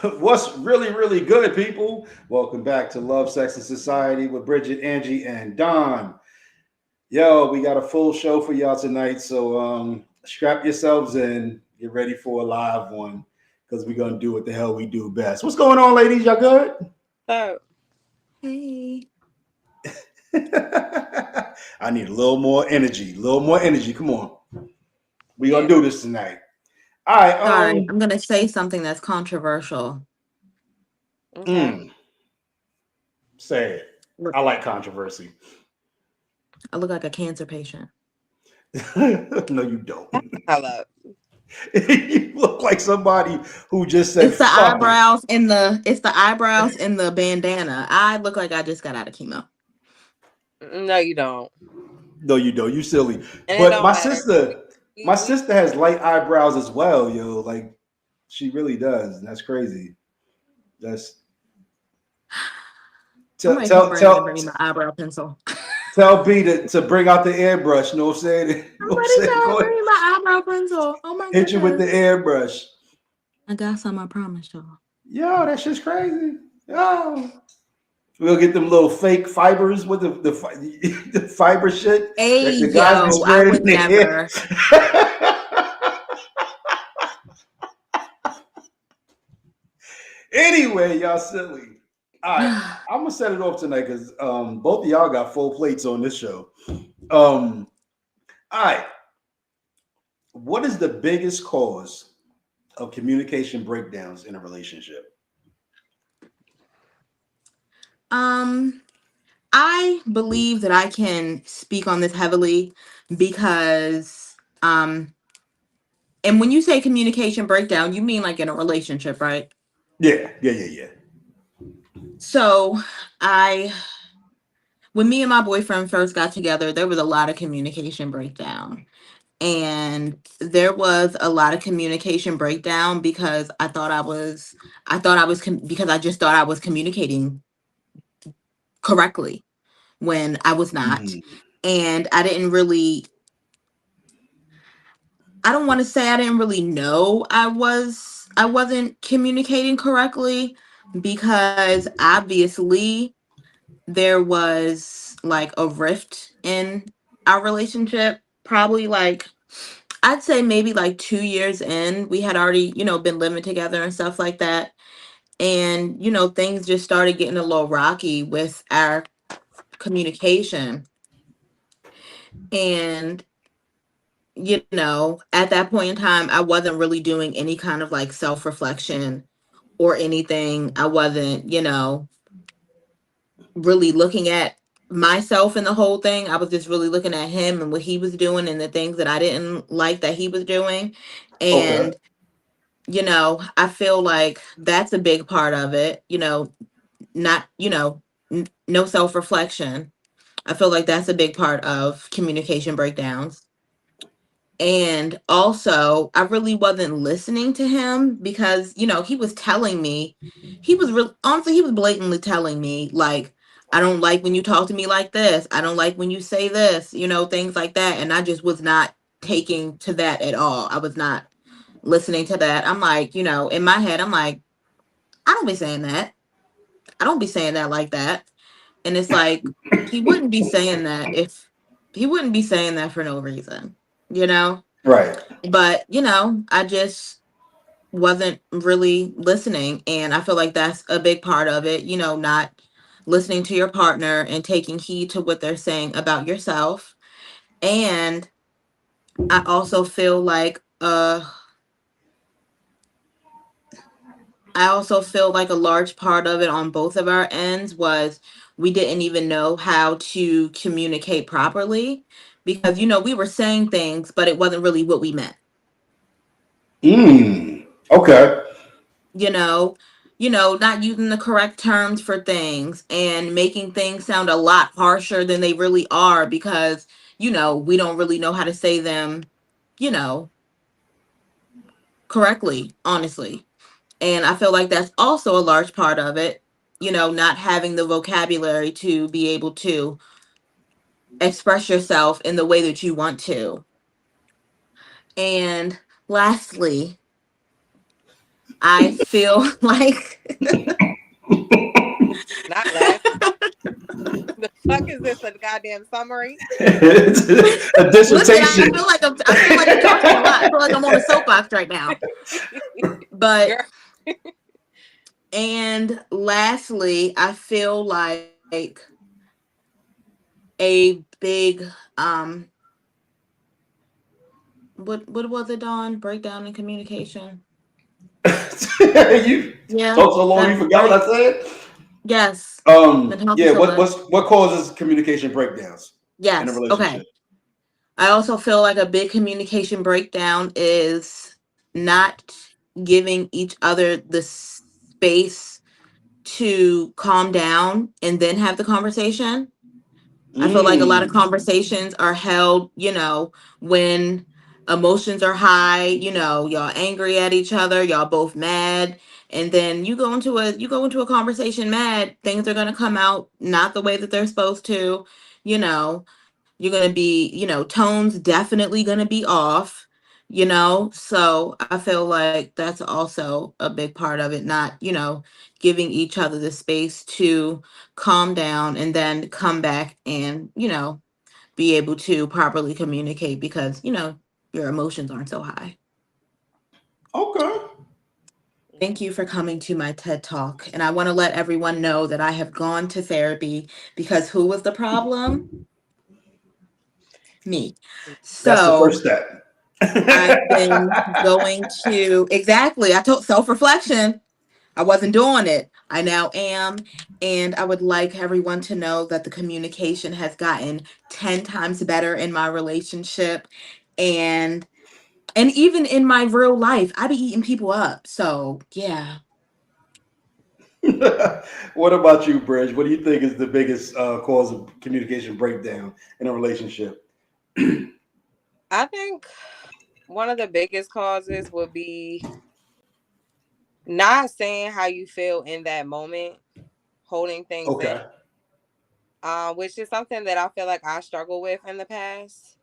What's really, really good, people? Welcome back to Love, Sex, and Society with Bridget, Angie, and Don. Yo, we got a full show for y'all tonight, so strap yourselves in, get ready for a live one, because we're gonna do what the hell we do best. What's going on, ladies? Y'all good? Oh, Hey. I need a little more energy. A little more energy. Come on, we gonna yeah. do this tonight. All right. Sorry, I'm gonna say something that's controversial. Okay. Mm, say it. Look, I like controversy. I look like a cancer patient. No, you don't. Hello. You look like somebody who just said It's the "fuck it." eyebrows in the eyebrows in the bandana. I look like I just got out of chemo. No, you don't. No, you don't. You silly. And it But don't matter because my sister has light eyebrows as well, yo. Like she really does, and that's crazy. That's I'm tell ready for tell Brandon to tell bring me my eyebrow pencil. tell B to bring out the airbrush. You know what I'm saying? You I'm know what I'm ready saying? to Go bring ahead, me my eyebrow pencil. Oh my hit you with the goodness. airbrush. I got some, I promise y'all. Yo, that shit's crazy. Yo. We'll get them little fake fibers with the fiber shit Hey that the guys be yo, I spraying in would their hair. never. Anyway, y'all silly. All right, I'm gonna set it off tonight because both of y'all got full plates on this show. All right, what is the biggest cause of communication breakdowns in a relationship? um I believe that I can speak on this heavily because and when you say communication breakdown, you mean like in a relationship, right? Yeah. So, I when me and my boyfriend first got together, there was a lot of communication breakdown. And there was a lot of communication breakdown because because I just thought I was communicating correctly when I was not. Mhm. And I don't want to say I didn't really know I wasn't communicating correctly because obviously there was like a rift in our relationship. Probably like I'd say maybe like 2 years in, we had already, been living together and stuff like that. And, things just started getting a little rocky with our communication. And at that point in time, I wasn't really doing any kind of like self reflection or anything. I wasn't, really looking at myself in the whole thing. I was just really looking at him and what he was doing and the things that I didn't like that he was doing. Okay. And, I feel like that's a big part of it, not, no self reflection. I feel like that's a big part of communication breakdowns. And also, I really wasn't listening to him because, he was telling me, honestly, he was blatantly telling me, like, I don't like when you talk to me like this. I don't like when you say this, things like that. And I just was not taking to that at all. I was not listening to that. I'm like, in my head, I'm like, I don't be saying that. I don't be saying that like that. And it's like, he wouldn't be saying that if he wouldn't be saying that for no reason, you know? Right. But, I just wasn't really listening. And I feel like that's a big part of it, not listening to your partner and taking heed to what they're saying about yourself. And I also feel like, a large part of it on both of our ends was we didn't even know how to communicate properly because, we were saying things, but it wasn't really what we meant. Okay. you know not using the correct terms for things and making things sound a lot harsher than they really are because we don't really know how to say them you know correctly, honestly. And I feel like that's also a large part of it, not having the vocabulary to be able to express yourself in the way that you want to. And lastly, I feel like Not laughing. The fuck is this? A goddamn summary? It's a listen, I dissertation. feel like I'm talking a lot. I feel like I'm on a soapbox right now. But Girl. and lastly, I feel like a big what was it, Dawn? Breakdown in communication. You Yeah, talk so long you that forgot what right. I said. Yes. Mental health Yeah. disorder. What causes communication breakdowns in a Yes. relationship? Okay. I also feel like a big communication breakdown is not giving each other the space to calm down and then have the conversation. I feel like a lot of Mm. conversations are held, when emotions are high, y'all angry at each other, y'all both mad, and then you go into a conversation mad, things are going to come out not the way that they're supposed to, you know. You're going to be, tones definitely going to be off, So I feel like that's also a big part of it, not, giving each other the space to calm down and then come back and, be able to properly communicate because, your emotions aren't so high. Okay. Thank you for coming to my TED Talk. And I want to let everyone know that I have gone to therapy because who was the problem? Me. That's the So first step. I've been going to, exactly, I told self reflection. I wasn't doing it. I now am. And I would like everyone to know that the communication has gotten 10 times better in my relationship. And even in my real life, I be eating people up. So yeah. What about you, Bridge? What do you think is the biggest cause of communication breakdown in a relationship? I think one of the biggest causes would be not saying how you feel in that moment, holding things in, Okay. which is something that I feel like I struggle with in the past.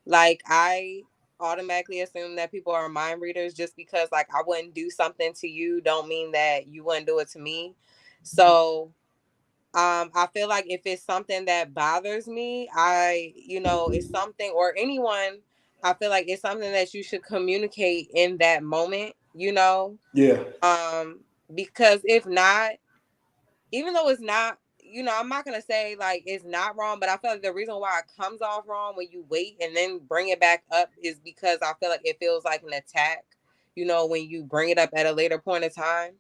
Like I automatically assume that people are mind readers just because like I wouldn't do something to you don't mean that you wouldn't do it to me. So I feel like if it's something that bothers me, it's something or anyone, I feel like it's something that you should communicate in that moment. Yeah. Um, because if not, even though it's not, I'm not gonna say like it's not wrong, but I feel like the reason why it comes off wrong when you wait and then bring it back up is because I feel like it feels like an attack, when you bring it up at a later point of time,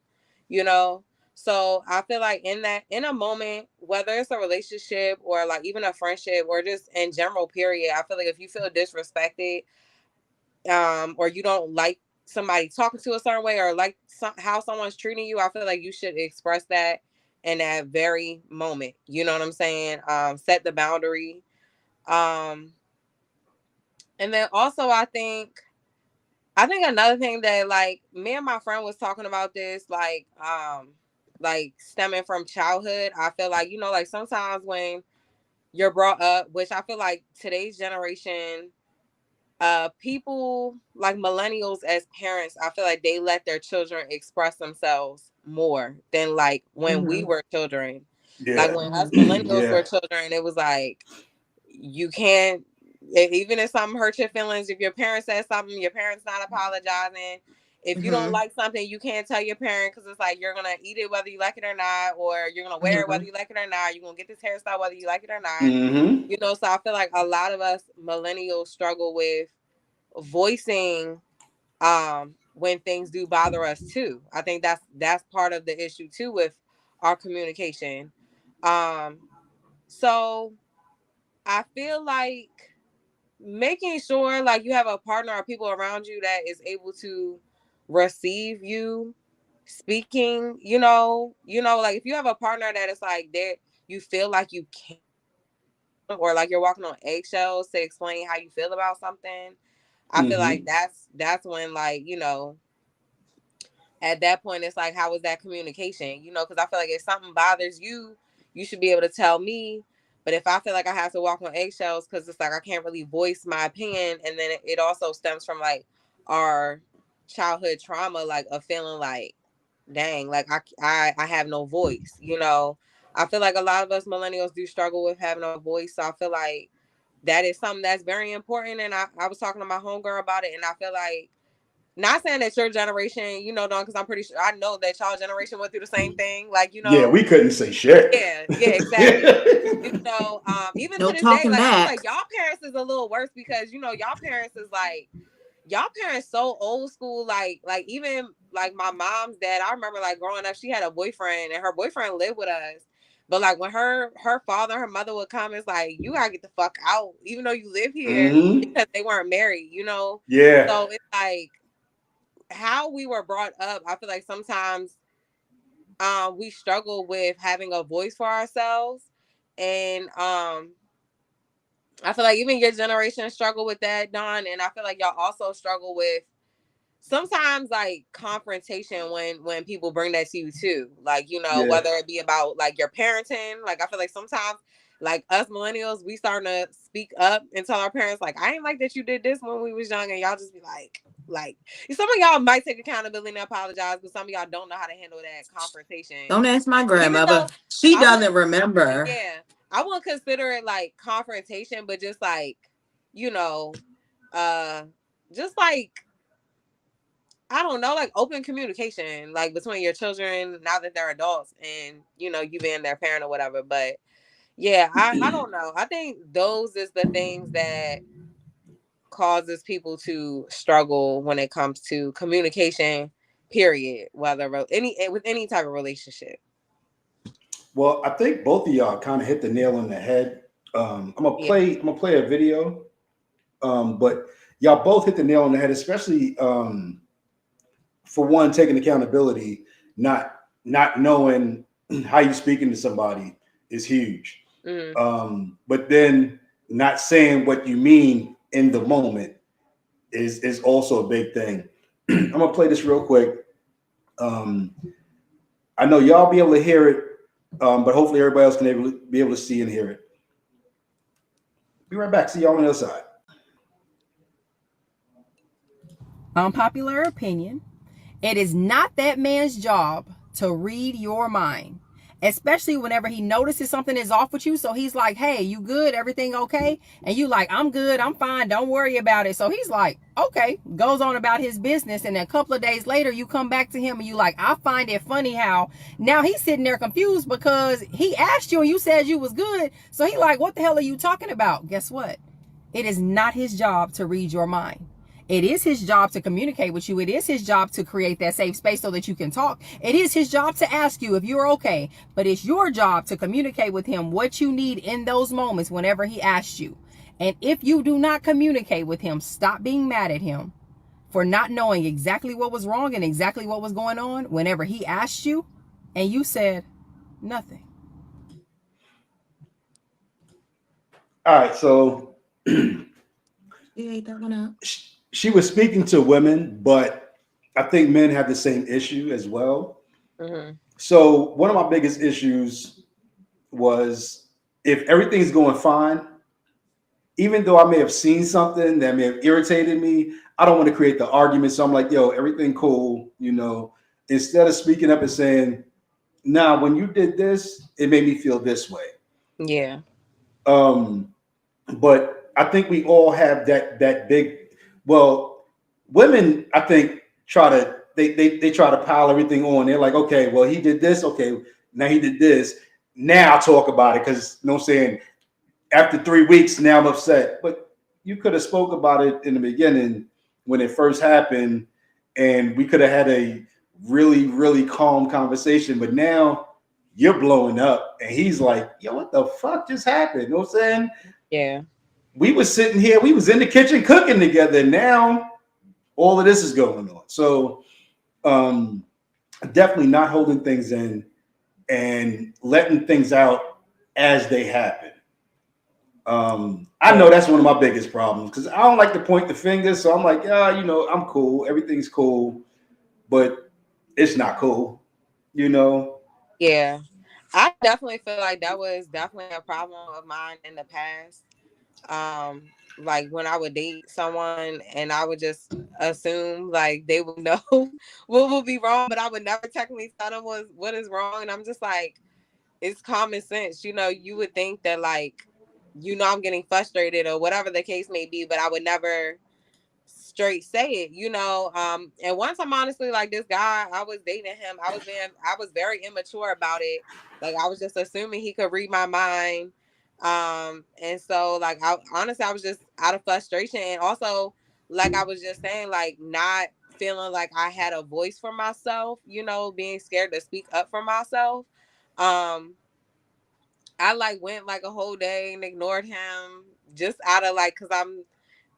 you know. So I feel like in a moment, whether it's a relationship or like even a friendship or just in general, period, I feel like if you feel disrespected, or you don't like somebody talking to a certain way or like how someone's treating you, I feel like you should express that in that very moment. You know what I'm saying? Set the boundary. Um, and then also I think another thing that like me and my friend was talking about this, like stemming from childhood. I feel like, like sometimes when you're brought up, which I feel like today's generation, people like millennials as parents, I feel like they let their children express themselves more than like when we Hmm. were children. Like Yeah. when us Hmm. millennials Yeah. were children, it was like you can't, even if something hurts your feelings, if your parent says something, your parent's not apologizing. If you don't Hmm. like something, you can't tell your parent because it's like you're gonna eat it whether you like it or not, or you're gonna wear it whether Hmm. you like it or not. You're gonna get this hairstyle whether you like it or not. Mm-hmm. So I feel like a lot of us millennials struggle with voicing when things do bother us too. I think that's part of the issue too with our communication. Um so I feel like making sure like you have a partner or people around you that is able to receive you speaking, like if you have a partner that is like there you feel like you can or like you're walking on eggshells to explain how you feel about something. I feel like Mm-hmm. that's when like, at that point it's like how is that communication, because I feel like if something bothers you, you should be able to tell me. But if I feel like I have to walk on eggshells because it's like I can't really voice my opinion, and then it also stems from like our childhood trauma, like of feeling like, dang, like I have no voice, you know. I feel like a lot of us millennials do struggle with having a voice. So I feel like that is something that's very important. And I was talking to my homegirl about it, and I feel like, not saying that your generation, you know, Don, because I'm pretty sure I know that y'all generation went through the same thing. Like, you Yeah, know, we couldn't say shit. yeah, exactly. You know, even to No this day, talking like I feel back. like y'all parents is a little worse because, you know, y'all parents is like, y'all parents so old school, like even like my mom's dad, I remember like growing up, she had a boyfriend and her boyfriend lived with us. But like when her father, her mother would come, it's like, you gotta get the fuck out, even though you live here, Mm-hmm. because they weren't married, you know? Yeah. So it's like how we were brought up, I feel like sometimes we struggle with having a voice for ourselves. And I feel like even your generation struggle with that, Don, and I feel like y'all also struggle with sometimes like confrontation when people bring that to you too, like, you know, Yeah. whether it be about like your parenting. Like I feel like sometimes like us millennials, we starting to speak up and tell our parents like, I ain't like that you did this when we was young, and y'all just be like some of y'all might take accountability and apologize, but some of y'all don't know how to handle that confrontation, Don't ask my even grandmother. though She I would, doesn't remember. yeah, I wouldn't consider it like confrontation, but just like, you know, uh just like, I don't know, like open communication, like between your children now that they're adults, and you know, you being their parent or whatever. But yeah, I don't know. I think those is the things that causes people to struggle when it comes to communication. Period. Whether any with any type of relationship. Well, I think both of y'all kind of hit the nail on the head. Yeah. I'm gonna play a video, but y'all both hit the nail on the head, especially for one, taking accountability, not knowing how you speaking to somebody is huge. Mm-hmm. But then not saying what you mean in the moment is also a big thing. I'm gonna play this real quick. Um, I know y'all be able to hear it, but hopefully everybody else can be able to see and hear it. Be right back. See y'all on the other side. Unpopular opinion. It is not that man's job to read your mind, especially whenever he notices something is off with you. So he's like, hey, you good? Everything okay? And you like, I'm good. I'm fine. Don't worry about it. So he's like, okay, goes on about his business. And then a couple of days later, you come back to him and you like, I find it funny how now he's sitting there confused because he asked you and you said you was good. So he like, what the hell are you talking about? Guess what? It is not his job to read your mind. It is his job to communicate with you. It is his job to create that safe space so that you can talk. It is his job to ask you if you're okay. But it's your job to communicate with him what you need in those moments whenever he asks you. And if you do not communicate with him, stop being mad at him for not knowing exactly what was wrong and exactly what was going on whenever he asked you and you said nothing. All right. So You ate that one up. she was speaking to women, but I think men have the same issue as well. Mm-hmm. So one of my biggest issues was if everything's going fine, even though I may have seen something that may have irritated me, I don't want to create the argument. So I'm like, yo, everything cool, instead of speaking up and saying, nah, when you did this, it made me feel this way. Yeah. Um, but I think we all have that big, well, women, I think, they try to pile everything on. They're like, okay, well, he did this, okay, now he did this. Now I'll talk about it because you know what I'm saying, after 3 weeks, now I'm upset. But you could have spoke about it in the beginning when it first happened, and we could have had a really, really calm conversation. But now you're blowing up, and he's like, yo, what the fuck just happened? You know what I'm saying? Yeah. We was sitting here, we was in the kitchen cooking together, and now all of this is going on. So um, definitely not holding things in and letting things out as they happen. I know that's one of my biggest problems because I don't like to point the finger. So I'm like, yeah, I'm cool. Everything's cool, but it's not cool, you know? Yeah. I definitely feel like that was definitely a problem of mine in the past. like when I would date someone and I would just assume like they would know what would be wrong, but I would never technically tell them what is wrong. And I'm just like, it's common sense. You would think that like, I'm getting frustrated or whatever the case may be, but I would never straight say it, and once I'm honestly like this guy, I was dating him, I was very immature about it. Like I was just assuming he could read my mind. And so like I honestly I was just out of frustration, and also like I was just saying, like not feeling like I had a voice for myself, being scared to speak up for myself. um I like went like a whole day and ignored him just out of like, because I'm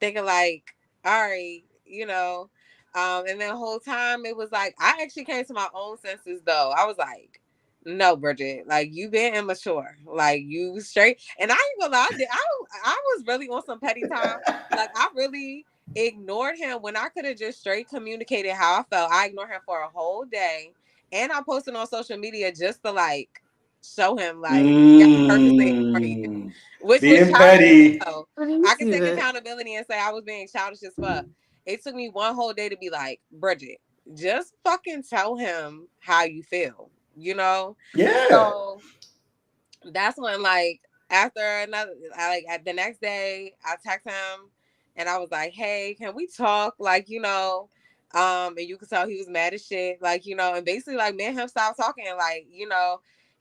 thinking like, all right, and then the whole time it was like I actually came to my own senses though. I was like, no, Bridget, like you been immature, like you straight. And I ain't gonna lie, I was really on some petty time. Like I really ignored him when I could have just straight communicated how I felt. I ignored him for a whole day, and I posted on social media just to like show him like, yeah, I purposely ignored you, Mm, which was being childish as petty. hell. Let me I can see take that. accountability and say I was being childish as fuck. It took me one whole day to be like, Bridget, just fucking tell him how you feel, you know? Yeah. So that's when like after another like at the next day I text him and I was like, hey, can we talk, like, and you could tell he was mad as shit, like, and basically like me and him stopped talking, like,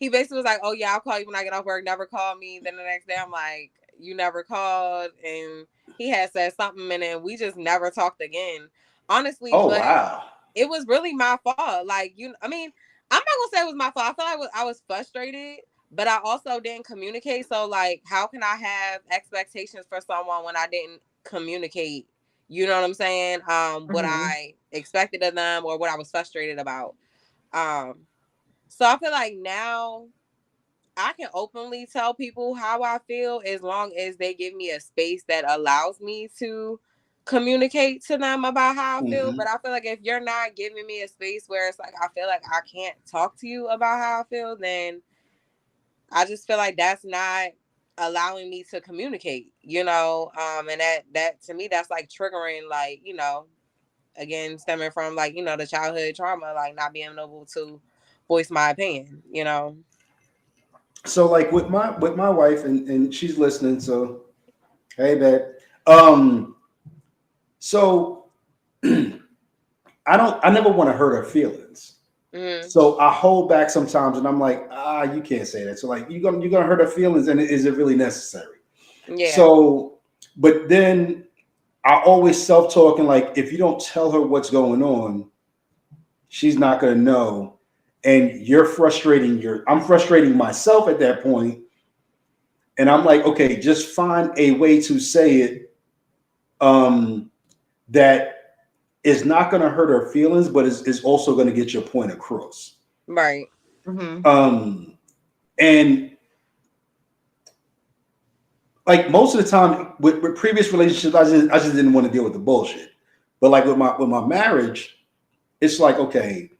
he basically was like, oh yeah, I'll call you when I get off work, never call me. Then the next day I'm like, you never called. And he had said something and then we just never talked again, honestly. Oh But wow. it was really my fault. Like, I mean, I'm not gonna say it was my fault. I feel like I was frustrated, but I also didn't communicate. So, like, how can I have expectations for someone when I didn't communicate? You know what I'm saying? What Hmm. I expected of them or what I was frustrated about. Um, so I feel like now I can openly tell people how I feel as long as they give me a space that allows me to communicate to them about how I feel. Hmm. But I feel like if you're not giving me a space where it's like I feel like I can't talk to you about how I feel, then I just feel like that's not allowing me to communicate, and that to me that's like triggering, like, again stemming from like, the childhood trauma, like not being able to voice my opinion. So like with my wife, and she's listening, so hey babe. Um so I never want to hurt her feelings. Mm-hmm. So I hold back sometimes and I'm like, you can't say that. So like you're gonna hurt her feelings, and is it really necessary? Yeah. So but then I always self-talking, like if you don't tell her what's going on, she's not gonna know. And I'm frustrating myself at that point. And I'm like, okay, just find a way to say it um, that is not going to hurt her feelings, but is also going to get your point across. Right. Hmm. Um, and like most of the time with previous relationships, I just didn't want to deal with the bullshit. But like with my marriage, it's like, okay,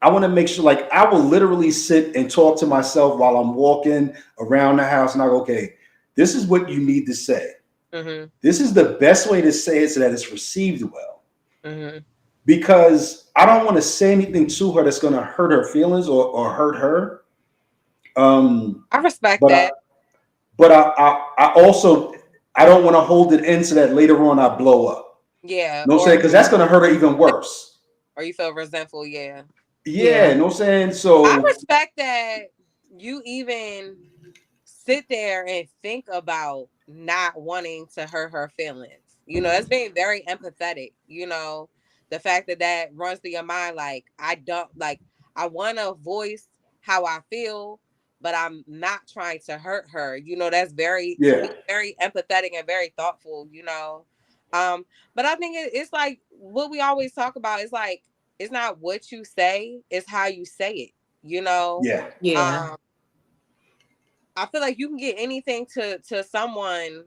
I want to make sure, like I will literally sit and talk to myself while I'm walking around the house, and I go, okay, this is what you need to say. Mm-hmm. This is the best way to say it so that it's received well. Mm-hmm. Because I don't want to say anything to her that's going to hurt her feelings or hurt her. Um, I respect but I, that. but I also I don't want to hold it in so that later on I blow up. Yeah. You know what I'm saying? Because that's going to hurt her even worse. Or you feel resentful. Yeah. Yeah, Yeah. you know what I'm saying? I So respect that you even sit there and think about not wanting to hurt her feelings. That's being very empathetic. The fact that that runs through your mind, like, I don't like, I want to voice how I feel, but I'm not trying to hurt her. That's very, to yeah, me, very empathetic and very thoughtful. But I think it's like what we always talk about. It's like, it's not what you say, it's how you say it, you know? yeah, Yeah. Um, I feel like you can get anything to someone.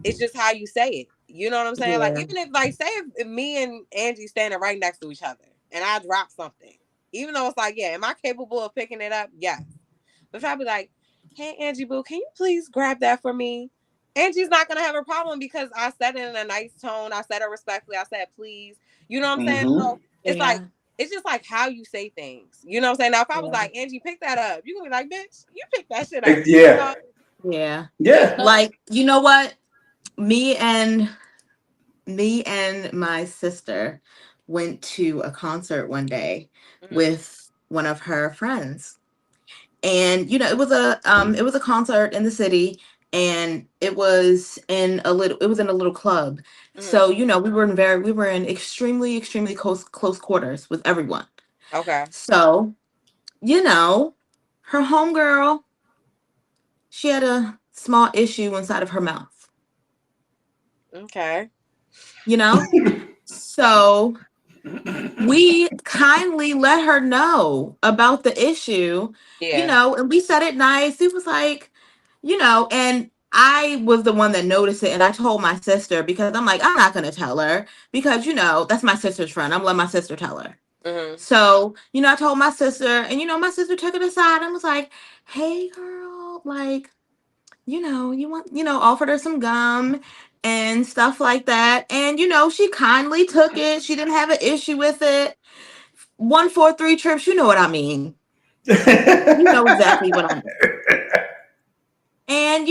It's just how you say it. You know what I'm saying? Like Yeah. even if like say if me and Angie standing right next to each other and I drop something, even though it's like, yeah, am I capable of picking it up? Yes. But if I be like, hey Angie Boo, can you please grab that for me? Angie's not gonna have a problem because I said it in a nice tone. I said it respectfully. I said please. You know what I'm saying? Mm-hmm. So it's like Yeah. it's just like how you say things. You know what I'm saying? Now if I was Yeah. like, Angie, pick that up, you gonna be like, bitch, you pick that shit up. You Yeah. know? Yeah. Yeah. So, Like, you know what? Me and my sister went to a concert one day mhm, with one of her friends. And it was a concert in the city, and it was in a little club. mhm, So, we were in extremely close quarters with everyone. okay. So, you know, her homegirl, she had a small issue inside of her mouth, Okay. you know? So we kindly let her know about the issue, Yeah. and we said it nice. It was like, and I was the one that noticed it, and I told my sister because I'm like, I'm not gonna tell her because that's my sister's friend. I'm gonna let my sister tell her. Mhm. So, I told my sister, and my sister took it aside and was like, "Hey, girl, like, you want, offered her some gum and stuff like that. And, she kindly took it. She didn't have an issue with it. 143 trips, you know what I mean. You know exactly what I mean. And,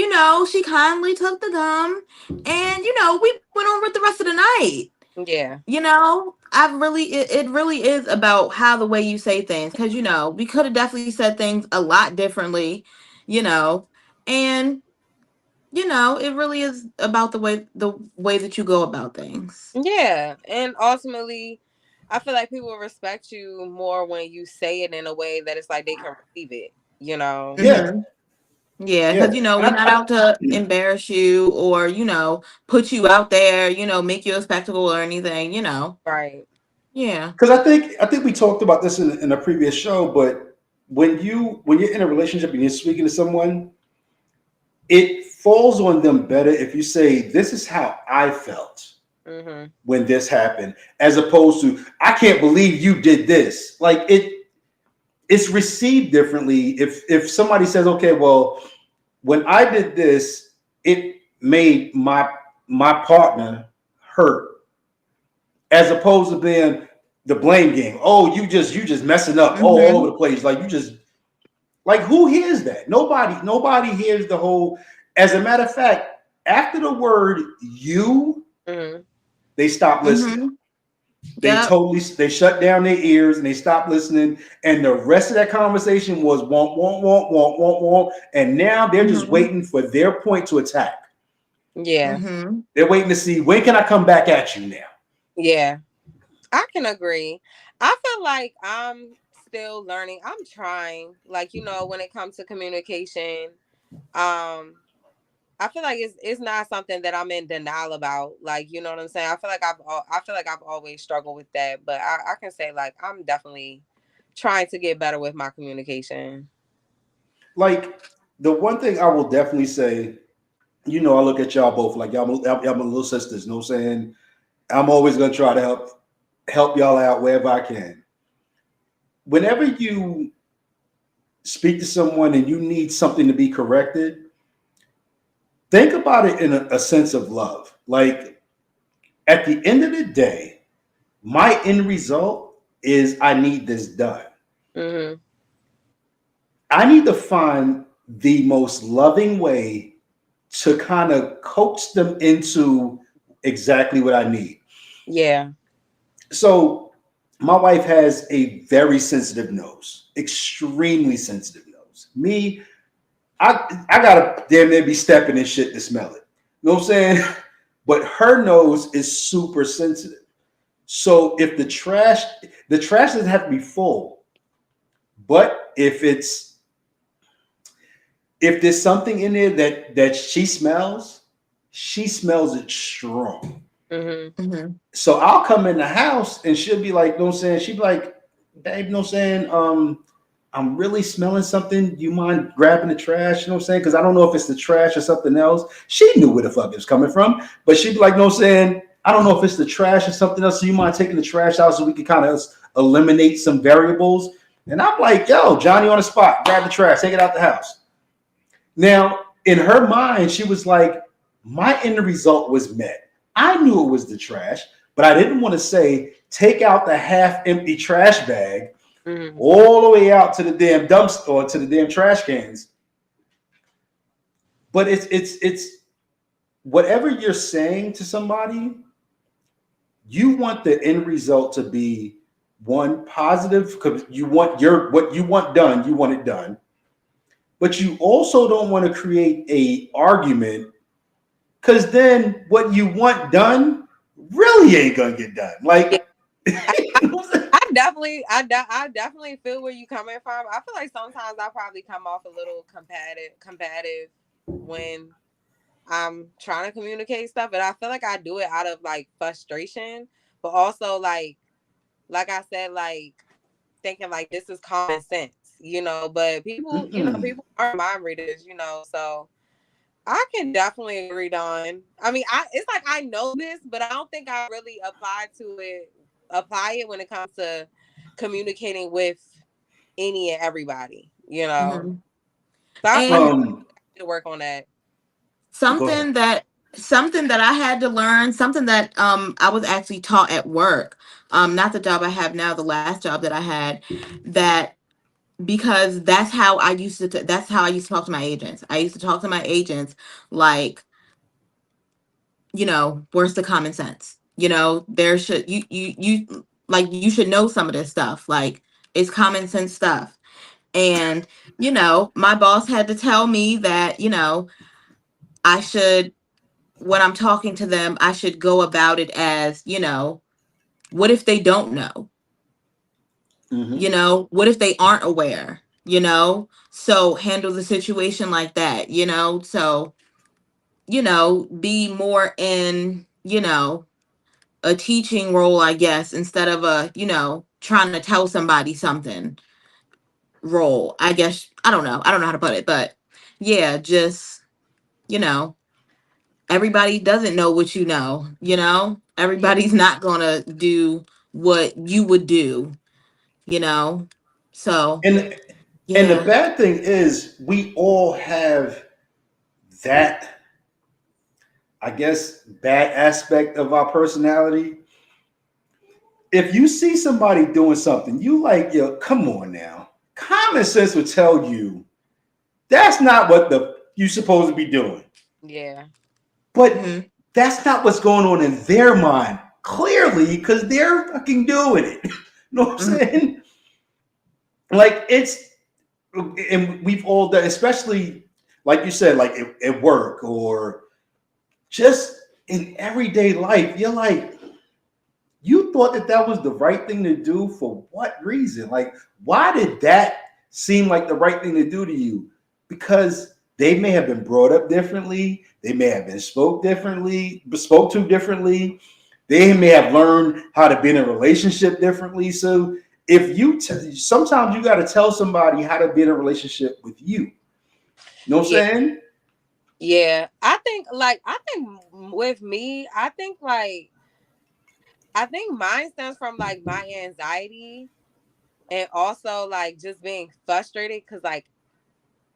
she kindly took the gum and, we went on with the rest of the night. Yeah. It really is about how the way you say things. Cause, we could have definitely said things a lot differently, you know, and it really is about the way that you go about things. Yeah. And ultimately, I feel like people respect you more when you say it in a way that it's like they can receive it, you know? Yeah. Hmm. Yeah, Yeah. because And we're not out to I embarrass you or put you out there, make you a spectacle or anything. Right. Yeah. because I think we talked about this in a previous show, but when you're in a relationship and you're speaking to someone, it falls on them better if you say, "This is how I felt Mhm. when this happened," as opposed to, "I can't believe you did this." Like it's received differently if somebody says, "Okay, well, when I did this, it made my partner hurt," as opposed to being the blame game. Oh, you just messing up. Oh, all over Mm-hmm. the place. Like you just like who hears that? Nobody hears the whole. As a matter of fact, after the word "you," Mhm. they stop listening. Mm-hmm. Yep. They shut down their ears and they stop listening. And the rest of that conversation was won't, won't, won't, won't, won't, won't. And now they're just Mm-hmm. waiting for their point to attack. Yeah. Mm-hmm. They're waiting to see when can I come back at you now. Yeah. I can agree. I feel like I'm still learning. I'm trying. Like, when it comes to communication, um, I feel like it's not something that I'm in denial about. Like, you know what I'm saying? I feel like I've always struggled with that, but I can say like I'm definitely trying to get better with my communication. Like the one thing I will definitely say, I look at y'all both like y'all my little sisters. You know what I'm saying? I'm always gonna try to help y'all out wherever I can. Whenever you speak to someone and you need something to be corrected, think about it in a sense of love. Like at the end of the day, my end result is I need this done. Mhm. I need to find the most loving way to kind of coax them into exactly what I need. Yeah. So my wife has a very sensitive nose, extremely sensitive nose. Me, I gotta damn near be stepping in shit to smell it. You know what I'm saying? But her nose is super sensitive. So if the trash doesn't have to be full, but if there's something in there that she smells it strong. Mhm. Mm-hmm. So I'll come in the house and she'll be like, you know what I'm saying? She'll be like, babe, you know what I'm saying? I'm really smelling something. Do you mind grabbing the trash? You know what I'm saying? Because I don't know if it's the trash or something else. She knew where the fuck it was coming from. But she'd be like, you know what I'm saying? I don't know if it's the trash or something else. So you mind taking the trash out so we can kind of eliminate some variables? And I'm like, yo, Johnny on the spot. Grab the trash. Take it out the house. Now, in her mind, she was like, my end result was met. I knew it was the trash, but I didn't want to say, take out the half empty trash bag all the way out to the damn dumpster or to the damn trash cans. But it's whatever you're saying to somebody, you want the end result to be one positive, because you want what you want done, you want it done. But you also don't want to create a argument, because then what you want done really ain't gonna get done. Yeah. Like I definitely feel where you coming from. I feel like sometimes I probably come off a little combative when I'm trying to communicate stuff, and I feel like I do it out of like frustration, but also like I said, like thinking like this is common sense, but people, people aren't mind readers, so I can definitely agree on. I mean, it's like I know this, but I don't think I really apply it when it comes to communicating with any and everybody, Mm-hmm. So I And need to work on that. something that I had to learn, something that I was actually taught at work, not the job I have now, the last job that I had, that because that's how I used to talk to my agents. I used to talk to my agents like, where's the common sense? There should you like you should know some of this stuff. Like, it's common sense stuff. And my boss had to tell me that, I should, when I'm talking to them, I should go about it as, what if they don't know? What if they aren't aware? So handle the situation like that, so, be more in, a teaching role, I guess, instead of trying to tell somebody something role. I guess, I don't know how to put it, but yeah, just, you know, everybody doesn't know what everybody's not gonna do what you would do, you know so and the yeah. bad thing is we all have that, I guess, bad aspect of our personality. If you see somebody doing something, you like, yo, come on now. Common sense would tell you that's not what you're supposed to be doing. Yeah. But Mhm. that's not what's going on in their mind, clearly, because they're fucking doing it. You know what I'm Mhm. saying? Like, and we've all done, especially like you said, like at work or just in everyday life. You're like, you thought that was the right thing to do for what reason? Like, why did that seem like the right thing to do to you? Because they may have been brought up differently. They may have been spoke to differently. They may have learned how to be in a relationship differently. So if sometimes you got to tell somebody how to be in a relationship with you. You know what I'm saying? Yeah. I think with me, I think mine stems from like my anxiety and also like just being frustrated because like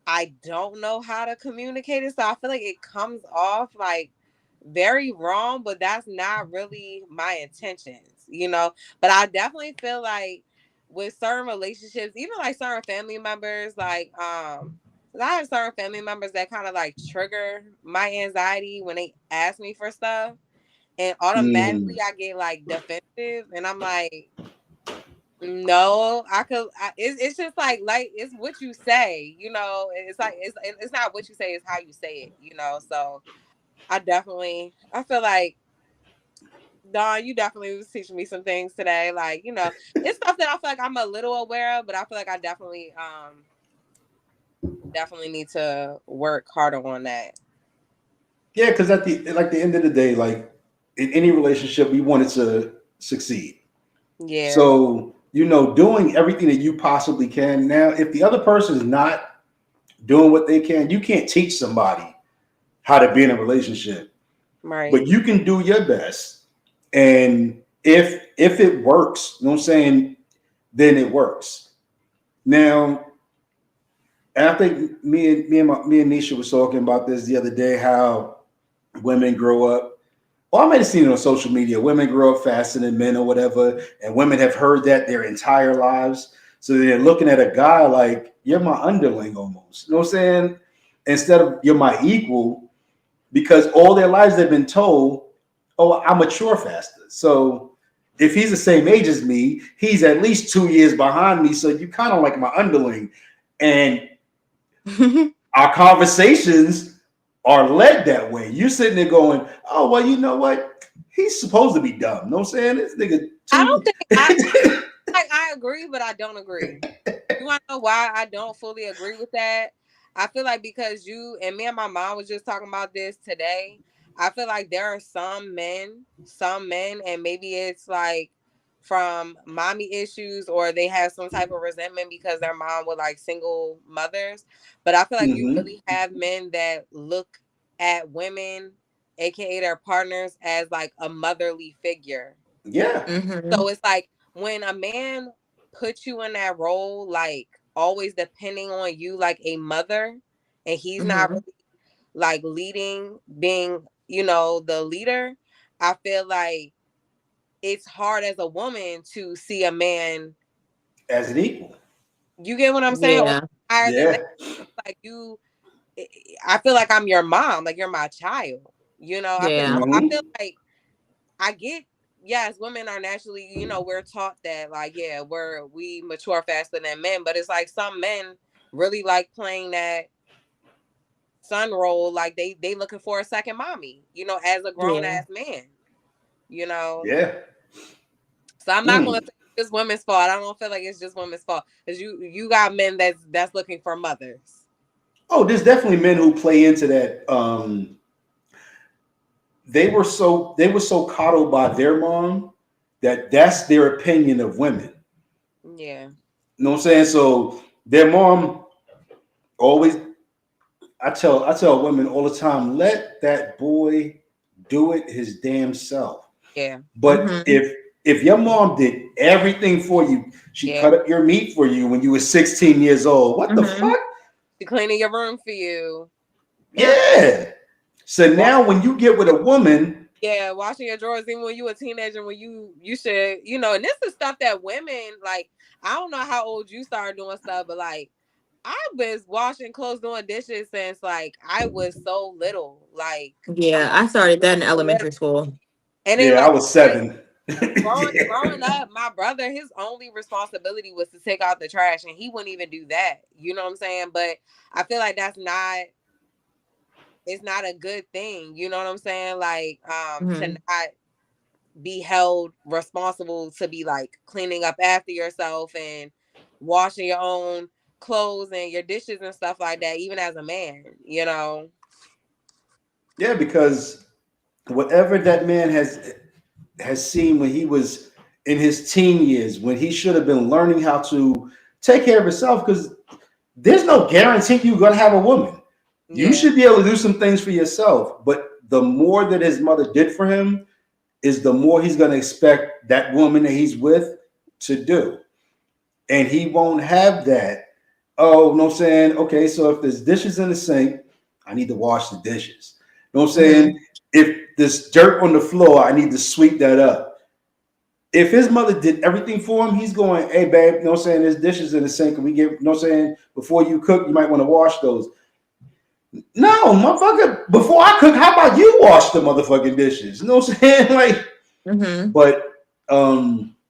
I don't know how to communicate it. So I feel like it comes off like very wrong, but that's not really my intentions. But I definitely feel like with certain relationships, even like certain family members, like I have certain family members that kind of like trigger my anxiety when they ask me for stuff, and automatically I get like defensive, and I'm like, no, it's just like it's what you say, it's like it's not what you say, it's how you say it. So I feel like, Dawn, you definitely was teaching me some things today, like, it's stuff that I feel like I'm a little aware of, but I feel like I definitely need to work harder on that. Yeah, because at the end of the day, like in any relationship, we want it to succeed. Yeah. So, doing everything that you possibly can. Now, if the other person is not doing what they can, you can't teach somebody how to be in a relationship. Right. But you can do your best. And if it works, you know what I'm saying, then it works. Now, and I think me and Nisha was talking about this the other day, how women grow up. Well, I might have seen it on social media. Women grow up faster than men or whatever, and women have heard that their entire lives. So they're looking at a guy like you're my underling almost. You know what I'm saying? Instead of you're my equal, because all their lives they've been told, oh, I mature faster. So if he's the same age as me, he's at least 2 years behind me. So you kind of like my underling. And our conversations are led that way. You're sitting there going, oh, well, you know what? He's supposed to be dumb. You know what I'm saying? This nigga I don't too. think I agree, but I don't agree. You want to know why I don't fully agree with that? I feel like because you and me and my mom was just talking about this today. I feel like there are some men, and maybe it's like from mommy issues or they have some type of resentment because their mom was like single mothers. But I feel like you Mm-hmm. really have men that look at women, aka their partners, as like a motherly figure. Yeah. So it's like when a man puts you in that role, like always depending on you like a mother, and he's not really like leading, being, the leader, I feel like it's hard as a woman to see a man. As an equal. You get what I'm saying? Or Yeah. higher than Yeah. that. Like I feel like I'm your mom, like you're my child. Yeah. I Mm-hmm. feel like I get, yes, women are naturally, we're taught that like, yeah, we mature faster than men, but it's like some men really like playing that son role, like they looking for a second mommy, as a grown Yeah. ass man, you know. Yeah. So I'm not gonna Mm. say it's just women's fault. I don't feel like it's just women's fault because you got men that's looking for mothers. Oh, there's definitely men who play into that. They were so coddled by their mom that that's their opinion of women. Yeah, You know what I'm saying? So their mom always I tell women all the time, let that boy do it his damn self. yeah, But if your mom did everything for you, she yeah. cut up your meat for you when you were 16 years old. What the fuck? She cleaning your room for you. Yeah, Yeah. So now when you get with a woman, yeah, washing your drawers even when you a teenager, when you should, and this is stuff that women like. I don't know how old you started doing stuff, but like I was washing clothes, doing dishes since like I was so little, like Yeah. I started that in so little. elementary school. And then yeah, I like was 7. growing up, my brother, his only responsibility was to take out the trash, and he wouldn't even do that. You know what I'm saying? But I feel like it's not a good thing. You know what I'm saying? Like to Hmm. not be held responsible to be like cleaning up after yourself and washing your own clothes and your dishes and stuff like that, even as a man. Yeah, because whatever that man has seen when he was in his teen years, when he should have been learning how to take care of himself, because there's no guarantee you're gonna have a woman. You Yeah, should be able to do some things for yourself. But the more that his mother did for him is the more he's gonna expect that woman that he's with to do. And he won't have that. Oh, no, I'm saying, okay, so if there's dishes in the sink, I need to wash the dishes. You know what I'm Hmm. saying? If there's dirt on the floor, I need to sweep that up. If his mother did everything for him, he's going, hey, babe, you know what I'm saying? There's dishes in the sink. And we get, you know what I'm saying? Before you cook, you might want to wash those. No, motherfucker, before I cook, how about you wash the motherfucking dishes? You know what I'm saying? Like, Hmm. but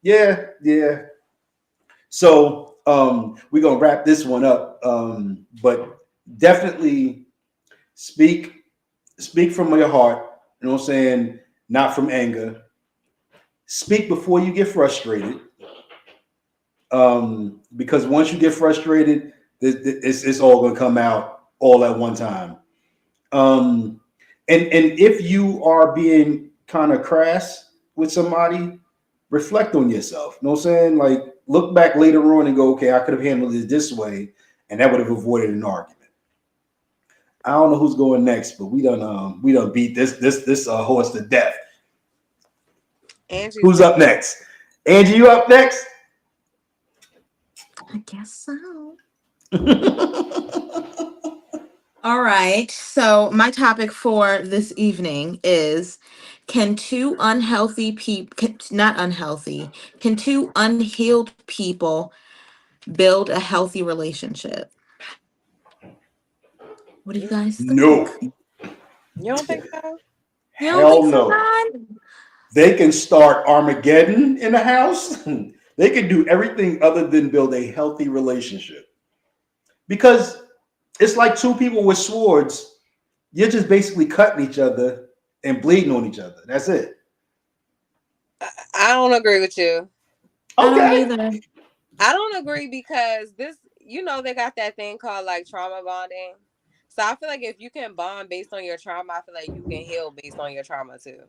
yeah, yeah. So we're gonna wrap this one up. But definitely speak from your heart, you know what I'm saying? Not from anger. Speak before you get frustrated. Because once you get frustrated, it's all gonna come out all at one time. Um, and if you are being kind of crass with somebody, reflect on yourself. You know what I'm saying? Like look back later on and go, okay, I could have handled it this way, and that would have avoided an argument. I don't know who's going next, but we done beat this horse to death. Angie's Who's next. up next? Angie, you up next? I guess so. All right. So my topic for this evening is, can two unhealthy people, not unhealthy, can two unhealed people build a healthy relationship? What do you guys think? No, You don't think so? You don't think hell so, no. God? They can start Armageddon in the house. They can do everything other than build a healthy relationship because it's like two people with swords. You're just basically cutting each other and bleeding on each other. That's it. I don't agree with you. I don't Okay. either. I don't agree because they got that thing called like trauma bonding. So I feel like if you can bond based on your trauma, I feel like you can heal based on your trauma too.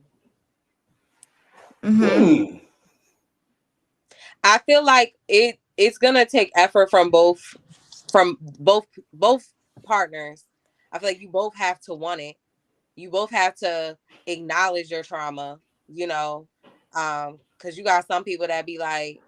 Mm-hmm. Hmm. I feel like it's gonna take effort from both partners. I feel like you both have to want it. You both have to acknowledge your trauma, because you got some people that be like,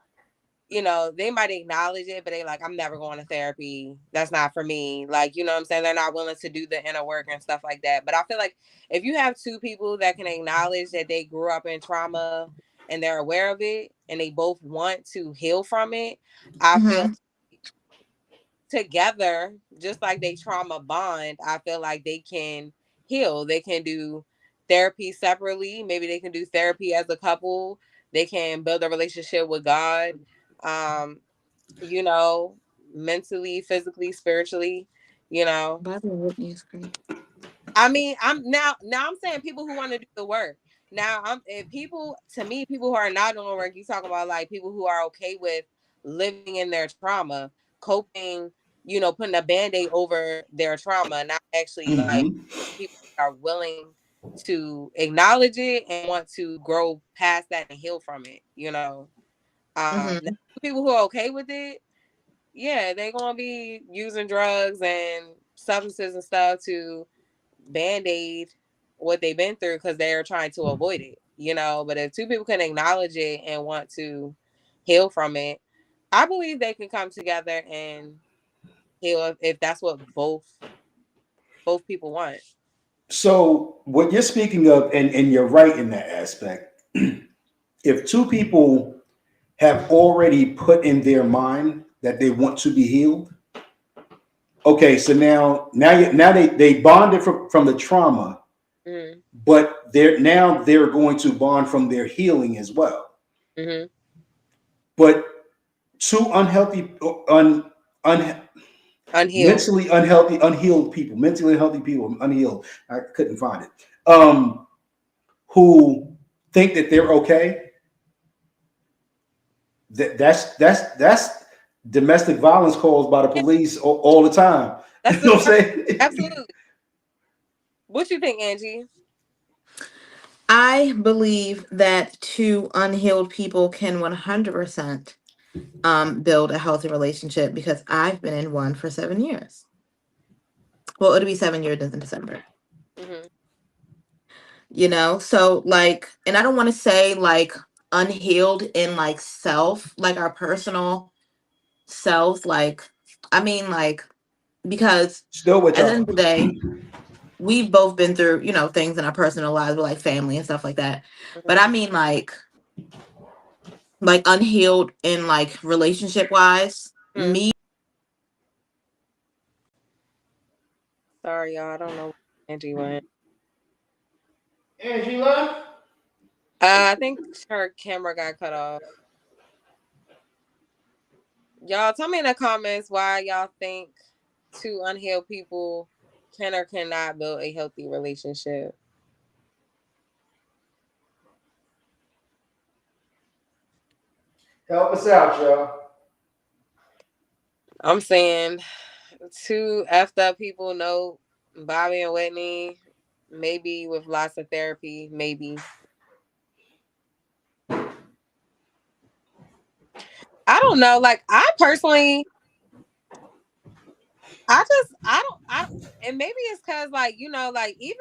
they might acknowledge it, but they like, I'm never going to therapy. That's not for me. Like, you know what I'm saying? They're not willing to do the inner work and stuff like that. But I feel like if you have two people that can acknowledge that they grew up in trauma and they're aware of it and they both want to heal from it, I feel Mm-hmm. together, just like they trauma bond, I feel like they can heal. They can do therapy separately. Maybe they can do therapy as a couple. They can build a relationship with God. Um, you know, mentally, physically, spiritually, you know. Bobby Whitney is great. I mean, I'm saying people who want to do the work. Now, if people to me, people who are not doing work, you talking about like people who are okay with living in their trauma, coping, putting a band-aid over their trauma, not actually like Mm-hmm. people that are willing to acknowledge it and want to grow past that and heal from it. Now, Mm-hmm. people who are okay with it, yeah, they're gonna be using drugs and substances and stuff to band-aid what they've been through because they're trying to avoid it. But if two people can acknowledge it and want to heal from it, I believe they can come together and heal if that's what both people want. So what you're speaking of, and you're right in that aspect. If two people have already put in their mind that they want to be healed, okay, so now they bonded from the trauma, Mm-hmm. but they're going to bond from their healing as well. Mm-hmm. But two un, Unhealed. mentally unhealed people, mentally unhealthy people, unhealed. I couldn't find it. Who think that they're okay. That's domestic violence caused by the Yeah, police all the time. You that's know the what I'm saying? absolutely. What you think, Angie? I believe that two unhealed people can 100% build a healthy relationship because I've been in one for 7 years. Well, it'll be 7 years in December. Mm-hmm. So like, and I don't want to say like unhealed in like self, like our personal self, like, I mean, like, because Still with at the end of y'all. the day, we've both been through, things in our personal lives with like family and stuff like that. But Mm-hmm. I mean, like unhealed in like relationship wise, Mm-hmm. me. Sorry, y'all. I don't know where Angie went. Angie left. I think her camera got cut off. Y'all tell me in the comments why y'all think two unhealed people can or cannot build a healthy relationship. Help us out, y'all. I'm saying two effed up people, no, Bobby and Whitney, maybe with lots of therapy, maybe. I don't know. Like I personally, I and maybe it's because like like even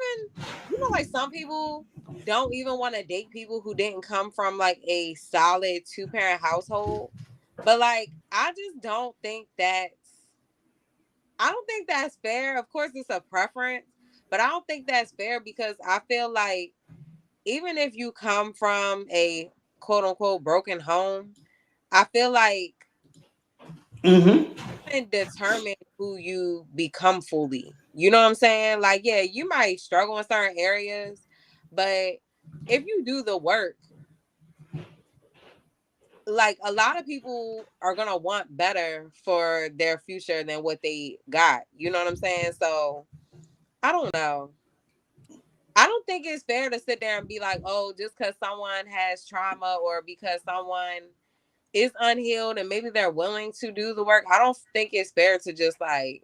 like some people don't even want to date people who didn't come from like a solid two-parent household, but like I just don't think that's I don't think that's fair. Of course, it's a preference, but I don't think that's fair because I feel like even if you come from a quote unquote broken home, I feel like Mm-hmm. you can determine who you become fully. You know what I'm saying? Like, yeah, you might struggle in certain areas, but if you do the work, like a lot of people are gonna want better for their future than what they got. You know what I'm saying? So I don't know. I don't think it's fair to sit there and be like, oh, just because someone has trauma or because someone is unhealed and maybe they're willing to do the work. I don't think it's fair to just like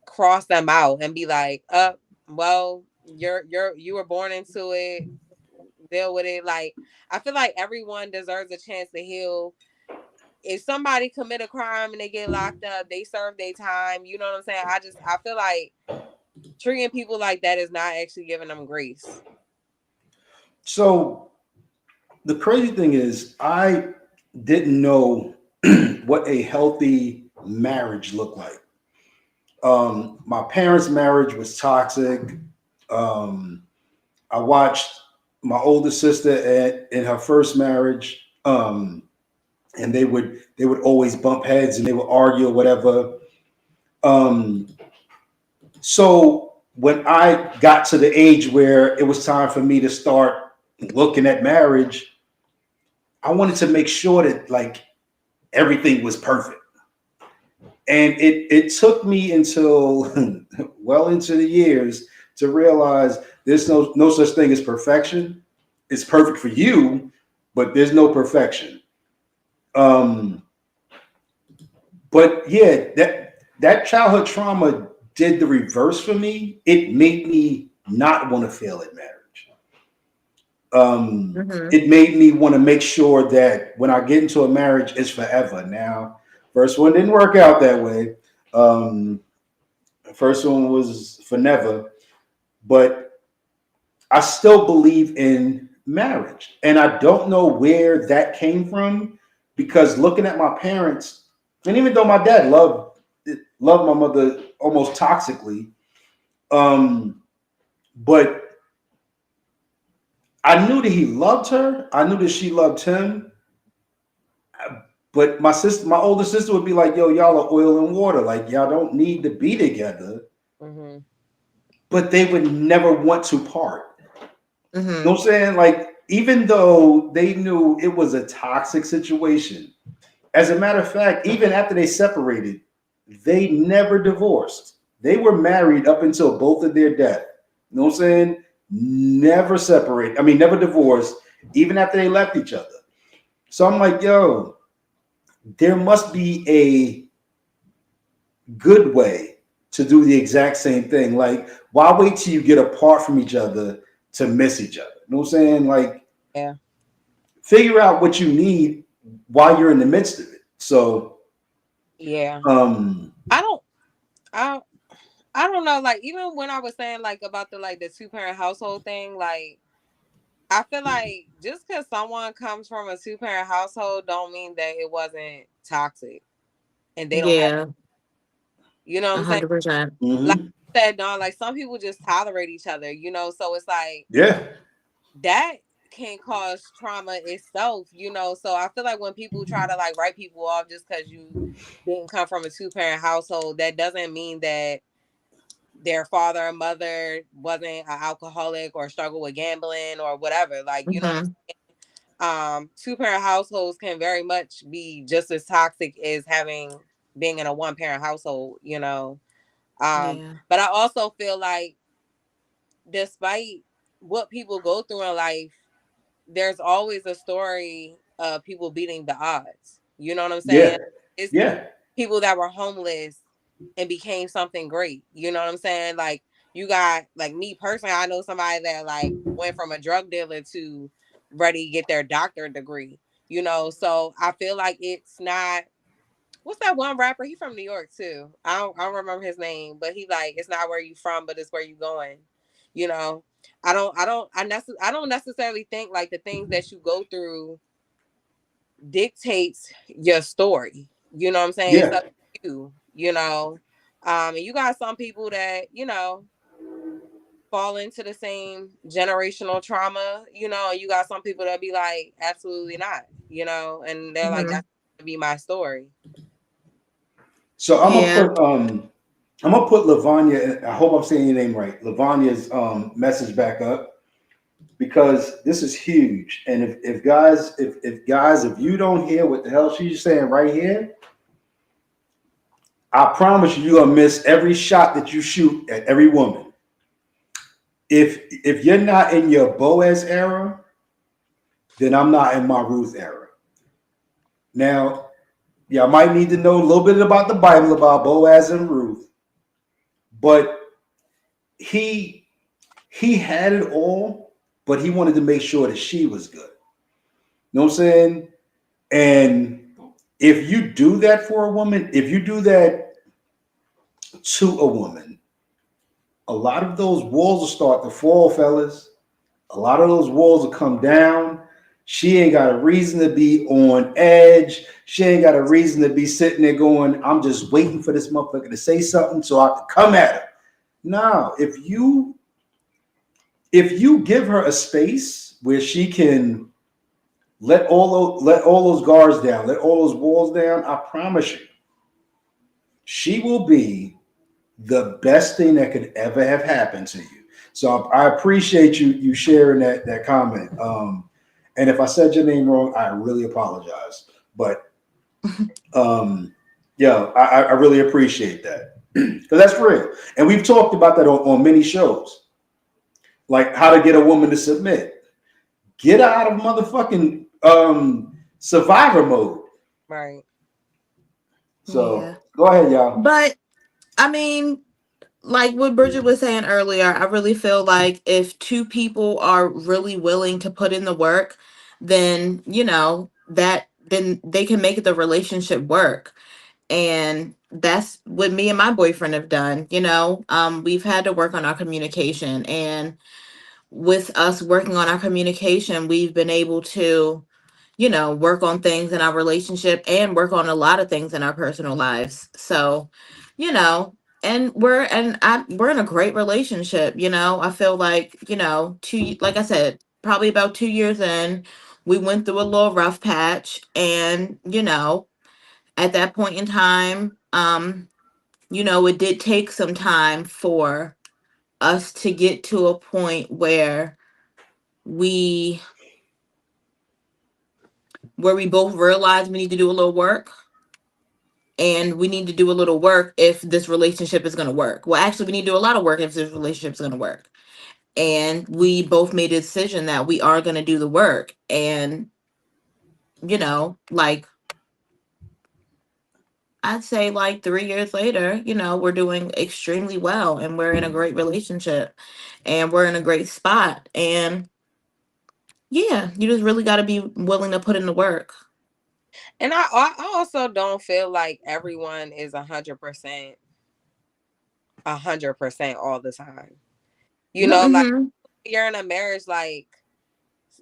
cross them out and be like, well, you were born into it, deal with it. Like, I feel like everyone deserves a chance to heal. If somebody commit a crime and they get locked up, they serve their time. You know what I'm saying? I feel like treating people like that is not actually giving them grace. So the crazy thing is, I didn't know what a healthy marriage looked like. My parents' marriage was toxic. Um, I watched my older sister in her first marriage, and they would always bump heads and they would argue or whatever. Um, so when I got to the age where it was time for me to start looking at marriage, I wanted to make sure that like everything was perfect. And it took me until well into the years to realize there's no such thing as perfection. It's perfect for you, but there's no perfection. Um, but yeah, that childhood trauma did the reverse for me. It made me not want to fail at marriage. Mm-hmm. It made me want to make sure that when I get into a marriage, it's forever. Now, first one didn't work out that way. Um, First one was for never, but I still believe in marriage. And I don't know where that came from because looking at my parents, and even though my dad loved my mother almost toxically, um, but I knew that he loved her. I knew that she loved him. But my older sister would be like, "Yo, y'all are oil and water. Like y'all don't need to be together." Mm-hmm. But they would never want to part. You know Mm-hmm. what I'm saying? Like, even though they knew it was a toxic situation, as a matter of fact, even after they separated, they never divorced. They were married up until both of their death. You know what I'm saying? Never separate. I mean, never divorced, even after they left each other. So I'm like, yo, there must be a good way to do the exact same thing. Like, why wait till you get apart from each other to miss each other? You know what I'm saying? Like, Yeah. figure out what you need while you're in the midst of it. So, Yeah. um, I don't I I don't know, like even when I was saying like about the 2 parent household thing, like I feel like just because someone comes from a 2 parent household don't mean that it wasn't toxic and they don't have, Yeah, you know what I'm saying? 100%. Like mhm. you said, Don, like some people just tolerate each other, so it's like Yeah, that can cause trauma itself, So I feel like when people try to like write people off just because you didn't come from a 2 parent household, that doesn't mean that their father or mother wasn't an alcoholic or struggled with gambling or whatever. Like, Mm-hmm. 2 parent households can very much be just as toxic as being in a 1 parent household. Yeah. But I also feel like despite what people go through in life, there's always a story of people beating the odds. You know what I'm yeah, saying? It's yeah, people that were homeless and became something great. You know what I'm saying? Like you got like me personally, I know somebody that like went from a drug dealer to ready to get their doctorate degree. So I feel like it's not what's that one rapper? He from New York too. I don't remember his name, but he like it's not where you from, but it's where you going. You know, I don't necessarily think like the things that you go through dictates your story. You know what I'm saying? It's yeah. up to you. And you got some people that, fall into the same generational trauma, and you got some people that be like, absolutely not, and they're like, Hmm. that's gonna be my story. So Yeah. I'm gonna put Lavanya. I hope I'm saying your name right. Lavanya's message back up because this is huge. And if guys, if you don't hear what the hell she's saying right here, I promise you, you're gonna miss every shot that you shoot at every woman. If you're not in your Boaz era, then I'm not in my Ruth era. Now, yeah, I might need to know a little bit about the Bible about Boaz and Ruth, but he he had it all, but he wanted to make sure that she was good. You know what I'm saying? And if you do that for a woman, if you do that to a woman, a lot of those walls will start to fall, fellas. A lot of those walls will come down. She ain't got a reason to be on edge. She ain't got a reason to be sitting there going, I'm just waiting for this motherfucker to say something so I can come at her. No, if you give her a space where she can let all those guards down, let all those walls down, I promise you, she will be the best thing that could ever have happened to you. So I appreciate you sharing that comment. And if I said your name wrong, I really apologize. But yeah, I really appreciate that because that's real. And we've talked about that on many shows, like how to get a woman to submit. Get out of motherfucking survivor mode. Right. So Yeah. go ahead, y'all. But I mean, like what Bridget was saying earlier, I really feel like if two people are really willing to put in the work, then, that then they can make the relationship work. And that's what me and my boyfriend have done. We've had to work on our communication, and with us working on our communication, we've been able to, work on things in our relationship and work on a lot of things in our personal lives. So, you know, we're in a great relationship. I feel like, like I said, probably about 2 years in, we went through a little rough patch, and, at that point in time, it did take some time for us to get to a point we where we both realize we need to do a little work, and we need to do a little work if this relationship is going to work. Well, actually, we need to do a lot of work if this relationship is going to work. And we both made a decision that we are going to do the work. And, like, I'd say like 3 years later, we're doing extremely well, and we're in a great relationship, and we're in a great spot. And yeah, you just really got to be willing to put in the work. And I also don't feel like everyone is 100% all the time. No. Like Hmm. you're in a marriage, like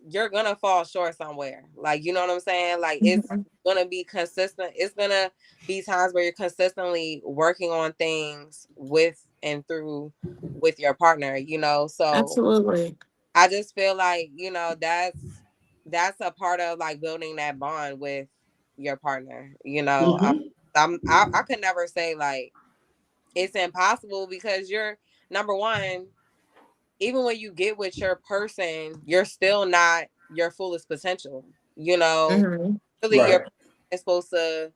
you're gonna fall short somewhere. Like, you know what I'm saying? Like it's Hmm. gonna be consistent. It's gonna be times where you're consistently working on things with and through with your partner. So Absolutely. I just feel like, that's a part of like building that bond with your partner. Mhm. I could never say like it's impossible because you're number one, even when you get with your person, you're still not your fullest potential. Hmm. Really, your Right. person is supposed to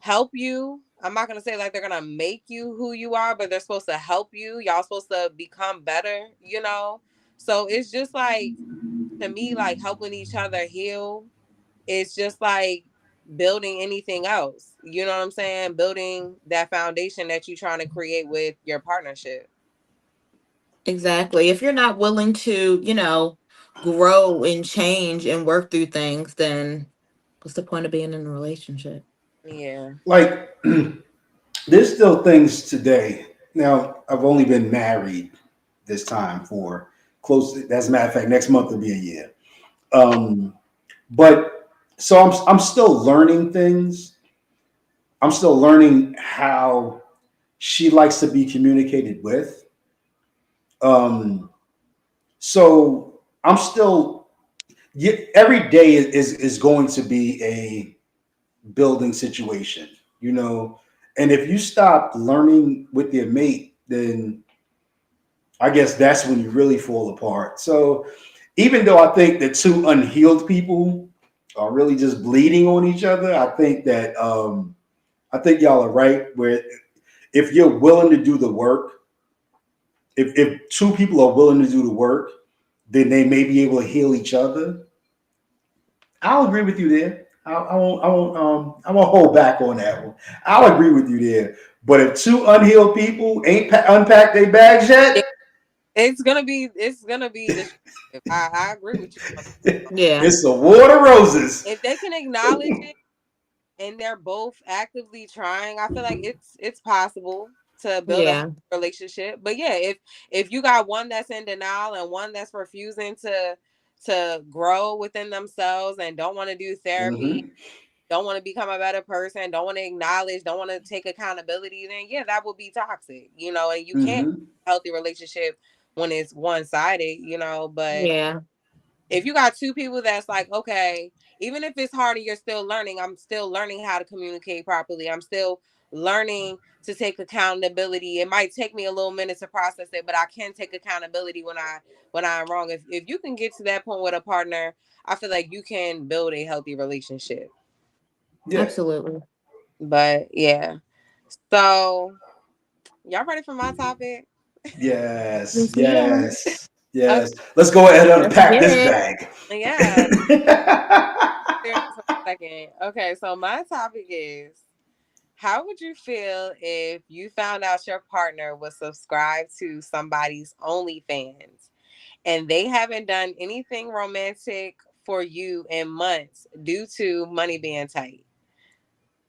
help you. I'm not gonna say like they're gonna make you who you are, but they're supposed to help you. Y'all supposed to become better. So it's just like, to me, like helping each other heal. It's just like building anything else. You know what I'm saying? Building that foundation that you're trying to create with your partnership. Exactly. If you're not willing to, grow and change and work through things, then what's the point of being in a relationship? Yeah. Like there's still things today. Now I've only been married this time for close. As a matter of fact, next month will be a year. Um, but so I'm still learning things. I'm still learning how she likes to be communicated with. So I'm still, every day is going to be a building situation, you know. And if you stop learning with your mate, then I guess that's when you really fall apart. So even though I think the two unhealed people are really just bleeding on each other, I think that I think y'all are right. Where if you're willing to do the work, if two people are willing to do the work, then they may be able to heal each other. I'll agree with you there. I won't hold back on that one. I'll agree with you there. But if two unhealed people ain't unpacked their bags Yeah, yet, it's gonna be the. I agree with you. Yeah. it's a war to roses. If they can acknowledge it and they're both actively trying, I feel like it's possible to build a Yeah. relationship. But yeah, if you got one that's in denial and one that's refusing to grow within themselves and don't want to do therapy, Mm-hmm. don't want to become a better person, don't want to acknowledge, don't want to take accountability, then yeah, that will be toxic, you know, and you can't Mm-hmm. have a healthy relationship when it's one-sided, you know. But Yeah. if you got two people that's like, okay, even if it's hard and you're still learning, I'm still learning how to communicate properly. I'm still learning to take accountability. It might take me a little minute to process it, but I can take accountability when I'm wrong. If you can get to that point with a partner, I feel like you can build a healthy relationship. Yeah. Absolutely. But yeah. So y'all ready for my topic? Yes. Yes, ma'am. Yes. Okay. Yes. Let's go ahead and Let's unpack get this it. bag. Yeah. Serious for a second. Okay, so my topic is, how would you feel if you found out your partner was subscribed to somebody's OnlyFans and they haven't done anything romantic for you in months due to money being tight?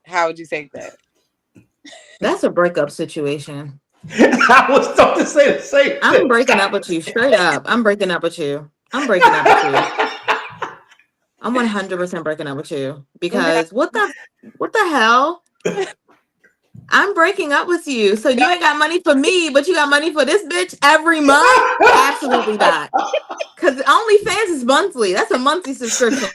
How would you take that? That's a breakup situation. I was about to say the same I'm thing. breaking up with you straight up. I'm breaking up with you. I'm breaking up with you. I'm 100% breaking up with you Okay. because what the hell? I'm breaking up with you. So you ain't got money for me, but you got money for this bitch every month? Absolutely not. Because OnlyFans is monthly. That's a monthly subscription.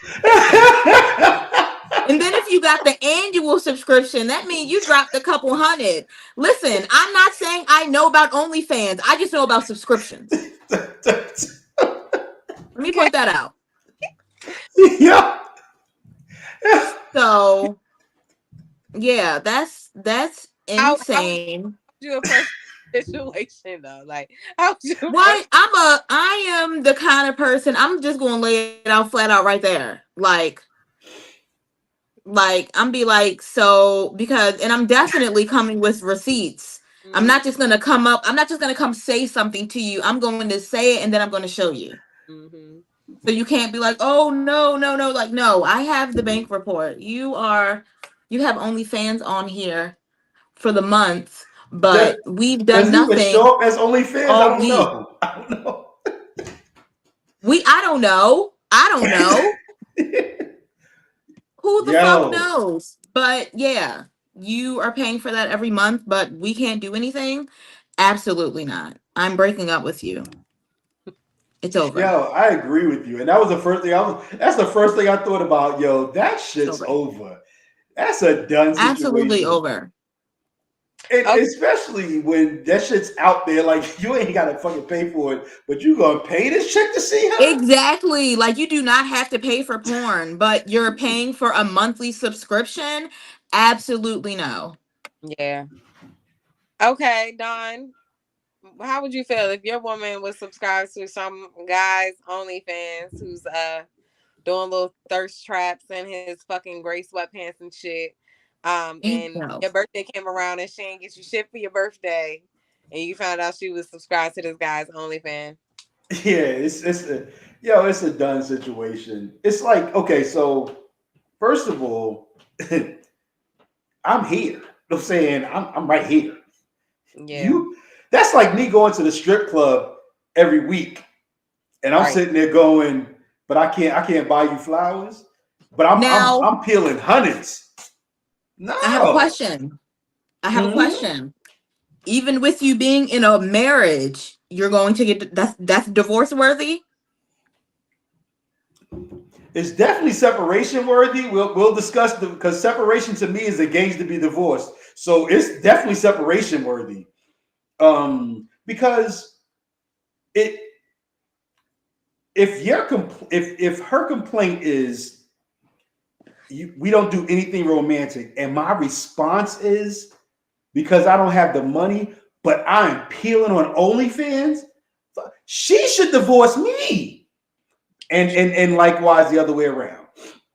And then if you got the annual subscription, that means you dropped a couple hundred. Listen, I'm not saying I know about OnlyFans. I just know about subscriptions. Let me Okay. point that out. Yeah. So yeah, that's How would insane. you approach the situation though? Like, how would you approach? Why I am the kind of person, I'm just gonna lay it out flat out right there. Like I'm be like, so because and I'm definitely coming with receipts. I'm Mm-hmm. not just gonna come up, I'm not just gonna come say something to you. I'm going to say it and then I'm gonna show you. Mm-hmm. So you can't be like, oh no, no, no. Like, no, I have the bank report. You have OnlyFans on here for the month, Does, but we've done does he even nothing show up as OnlyFans? I all don't week. know. I don't know. I don't know. I don't know. Who the fuck Yo, knows? But yeah, you are paying for that every month, but we can't do anything. Absolutely not. I'm breaking up with you. It's over. yo, I agree with you, and that was the first thing That's the first thing I thought about. Yo, that It's shit's over. over. That's a done Absolutely situation. over. And Okay. especially when that shit's out there, like you ain't gotta fucking pay for it, but you gonna pay this chick to see her? Exactly. Like you do not have to pay for porn, but you're paying for a monthly subscription? Absolutely no. Yeah. Okay, Don. How would you feel if your woman was subscribed to some guy's OnlyFans who's doing little thirst traps in his fucking gray sweatpants and shit? And No. your birthday came around and she didn't get you shit for your birthday, and you found out she was subscribed to this guy's OnlyFans. Yeah, it's a done situation. It's like, okay, so first of all, I'm here. You know what I'm saying I'm right here. Yeah. You That's like me going to the strip club every week and I'm Right. sitting there going, but I can't buy you flowers, but Now, I'm peeling hundreds. I have a No. question. I have a Hmm? question. even with you being in a marriage, you're going to get that's divorce worthy. It's definitely separation worthy. We'll discuss because separation to me is engaged to be divorced. So it's definitely separation worthy. Because it if her complaint is we don't do anything romantic, and my response is because I don't have the money, but I'm peeling on OnlyFans, she should divorce me. And likewise the other way around.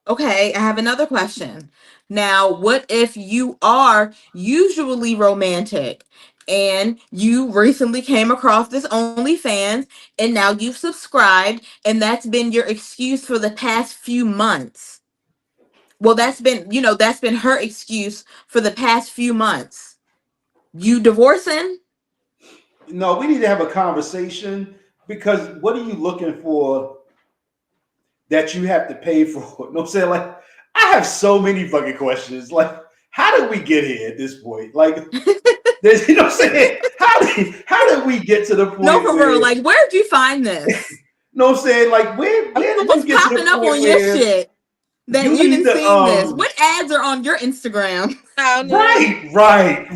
Okay, I have another question. Now, what if you are usually romantic and you recently came across this OnlyFans and now you've subscribed and that's been your excuse for the past few months? Well, that's been her excuse for the past few months. You divorcing? No, we need to have a conversation because what are you looking for that you have to pay for? You know what I'm saying? Like, I have so many fucking questions. Like, how did we get here at this point? Like, there's, you know what I'm saying? How did we get to the No, point for where, real. you Like, where'd you find this? know what I'm saying? Like, where did you What's get to the popping up point on your where shit that you you've need been to, seeing this? What ads are on your Instagram? I don't know. right.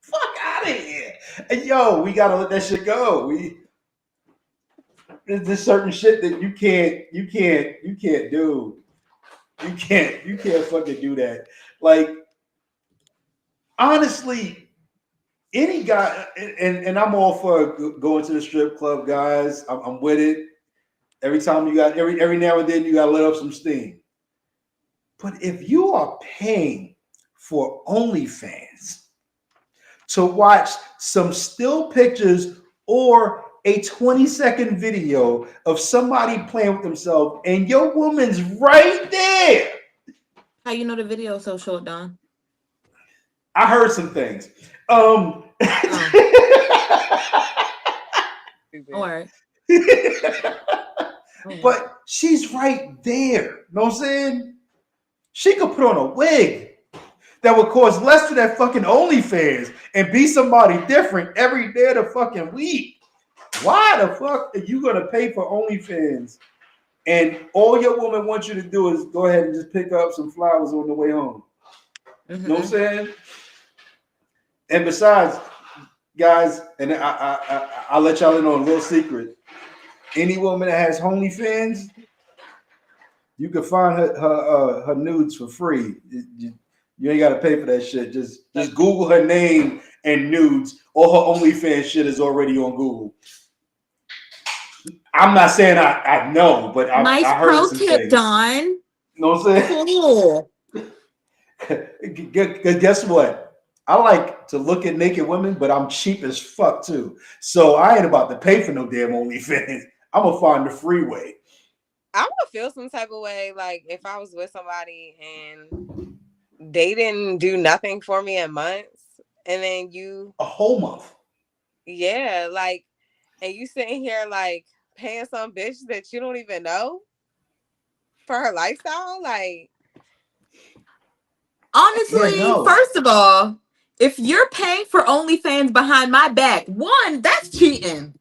Fuck out of here. And yo, we gotta let that shit go. There's certain shit that you can't do. You can't fucking do that. Like, honestly, any guy, and I'm all for going to the strip club, guys. I'm with it. Every time you got every now and then you gotta let up some steam. But if you are paying for OnlyFans to watch some still pictures or a 20-second video of somebody playing with themselves and your woman's right there. How you know the video is so short, Don? I heard some things. Oh, all Stupid. right. Oh. But she's right there. You know what I'm saying? She could put on a wig that would cost less than that fucking OnlyFans and be somebody different every day of the fucking week. Why the fuck are you gonna pay for OnlyFans and all your woman wants you to do is go ahead and just pick up some flowers on the way home? You know what I'm saying? And besides, guys, and I'll let y'all in on a little secret. Any woman that has OnlyFans, you can find her nudes for free. You ain't got to pay for that shit. Just Google her name and nudes. All her OnlyFans shit is already on Google. I'm not saying I know, but Nice I heard pro some tip, things. Don. You know what I'm saying? Cool. Guess what? I like to look at naked women, but I'm cheap as fuck too. So I ain't about to pay for no damn OnlyFans. I'm gonna find the freeway. I would feel some type of way, like if I was with somebody and they didn't do nothing for me in months, and then you, A whole month. yeah, like, and you sitting here like paying some bitch that you don't even know for her lifestyle, like, Yeah, Honestly, no. first of all, if you're paying for OnlyFans behind my back, one, that's cheating.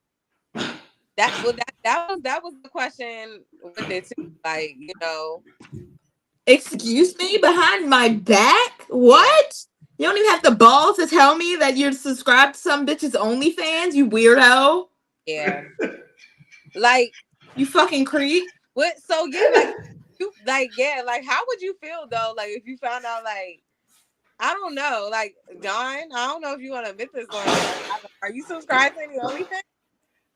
that. Well, that was the question with it too. Like, Excuse me, behind my back? yeah, What? You don't even have the balls to tell me that you're subscribed to some bitch's OnlyFans, you weirdo. yeah, like You fucking creep. what? So yeah, like you, like yeah, like how would you feel though, like if you found out, like I don't know, like Don, I don't know if you want to admit this on here. Are you subscribed to any OnlyFans?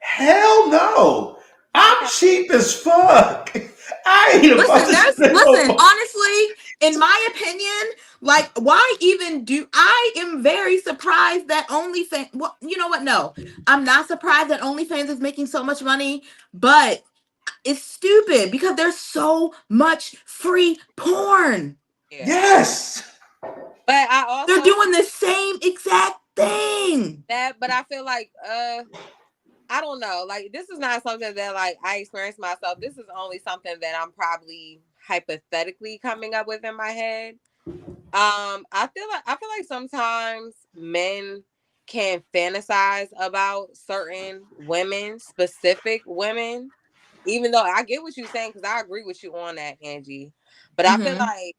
Hell no. I'm Okay, cheap as fuck. I ain't about Listen, to spend no. honestly, in my opinion, like, why even do I am very surprised that OnlyFans, well, you know what? No, I'm not surprised that OnlyFans is making so much money, but it's stupid because there's so much free porn. yeah, Yes. but I They're also doing the same exact thing. that, but I feel like I don't know, like this is not something that like I experienced myself. This is only something that I'm probably hypothetically coming up with in my head. I feel like sometimes men can fantasize about certain women, specific women, even though I get what you're saying, because I agree with you on that, Angie. But I feel Mm-hmm. like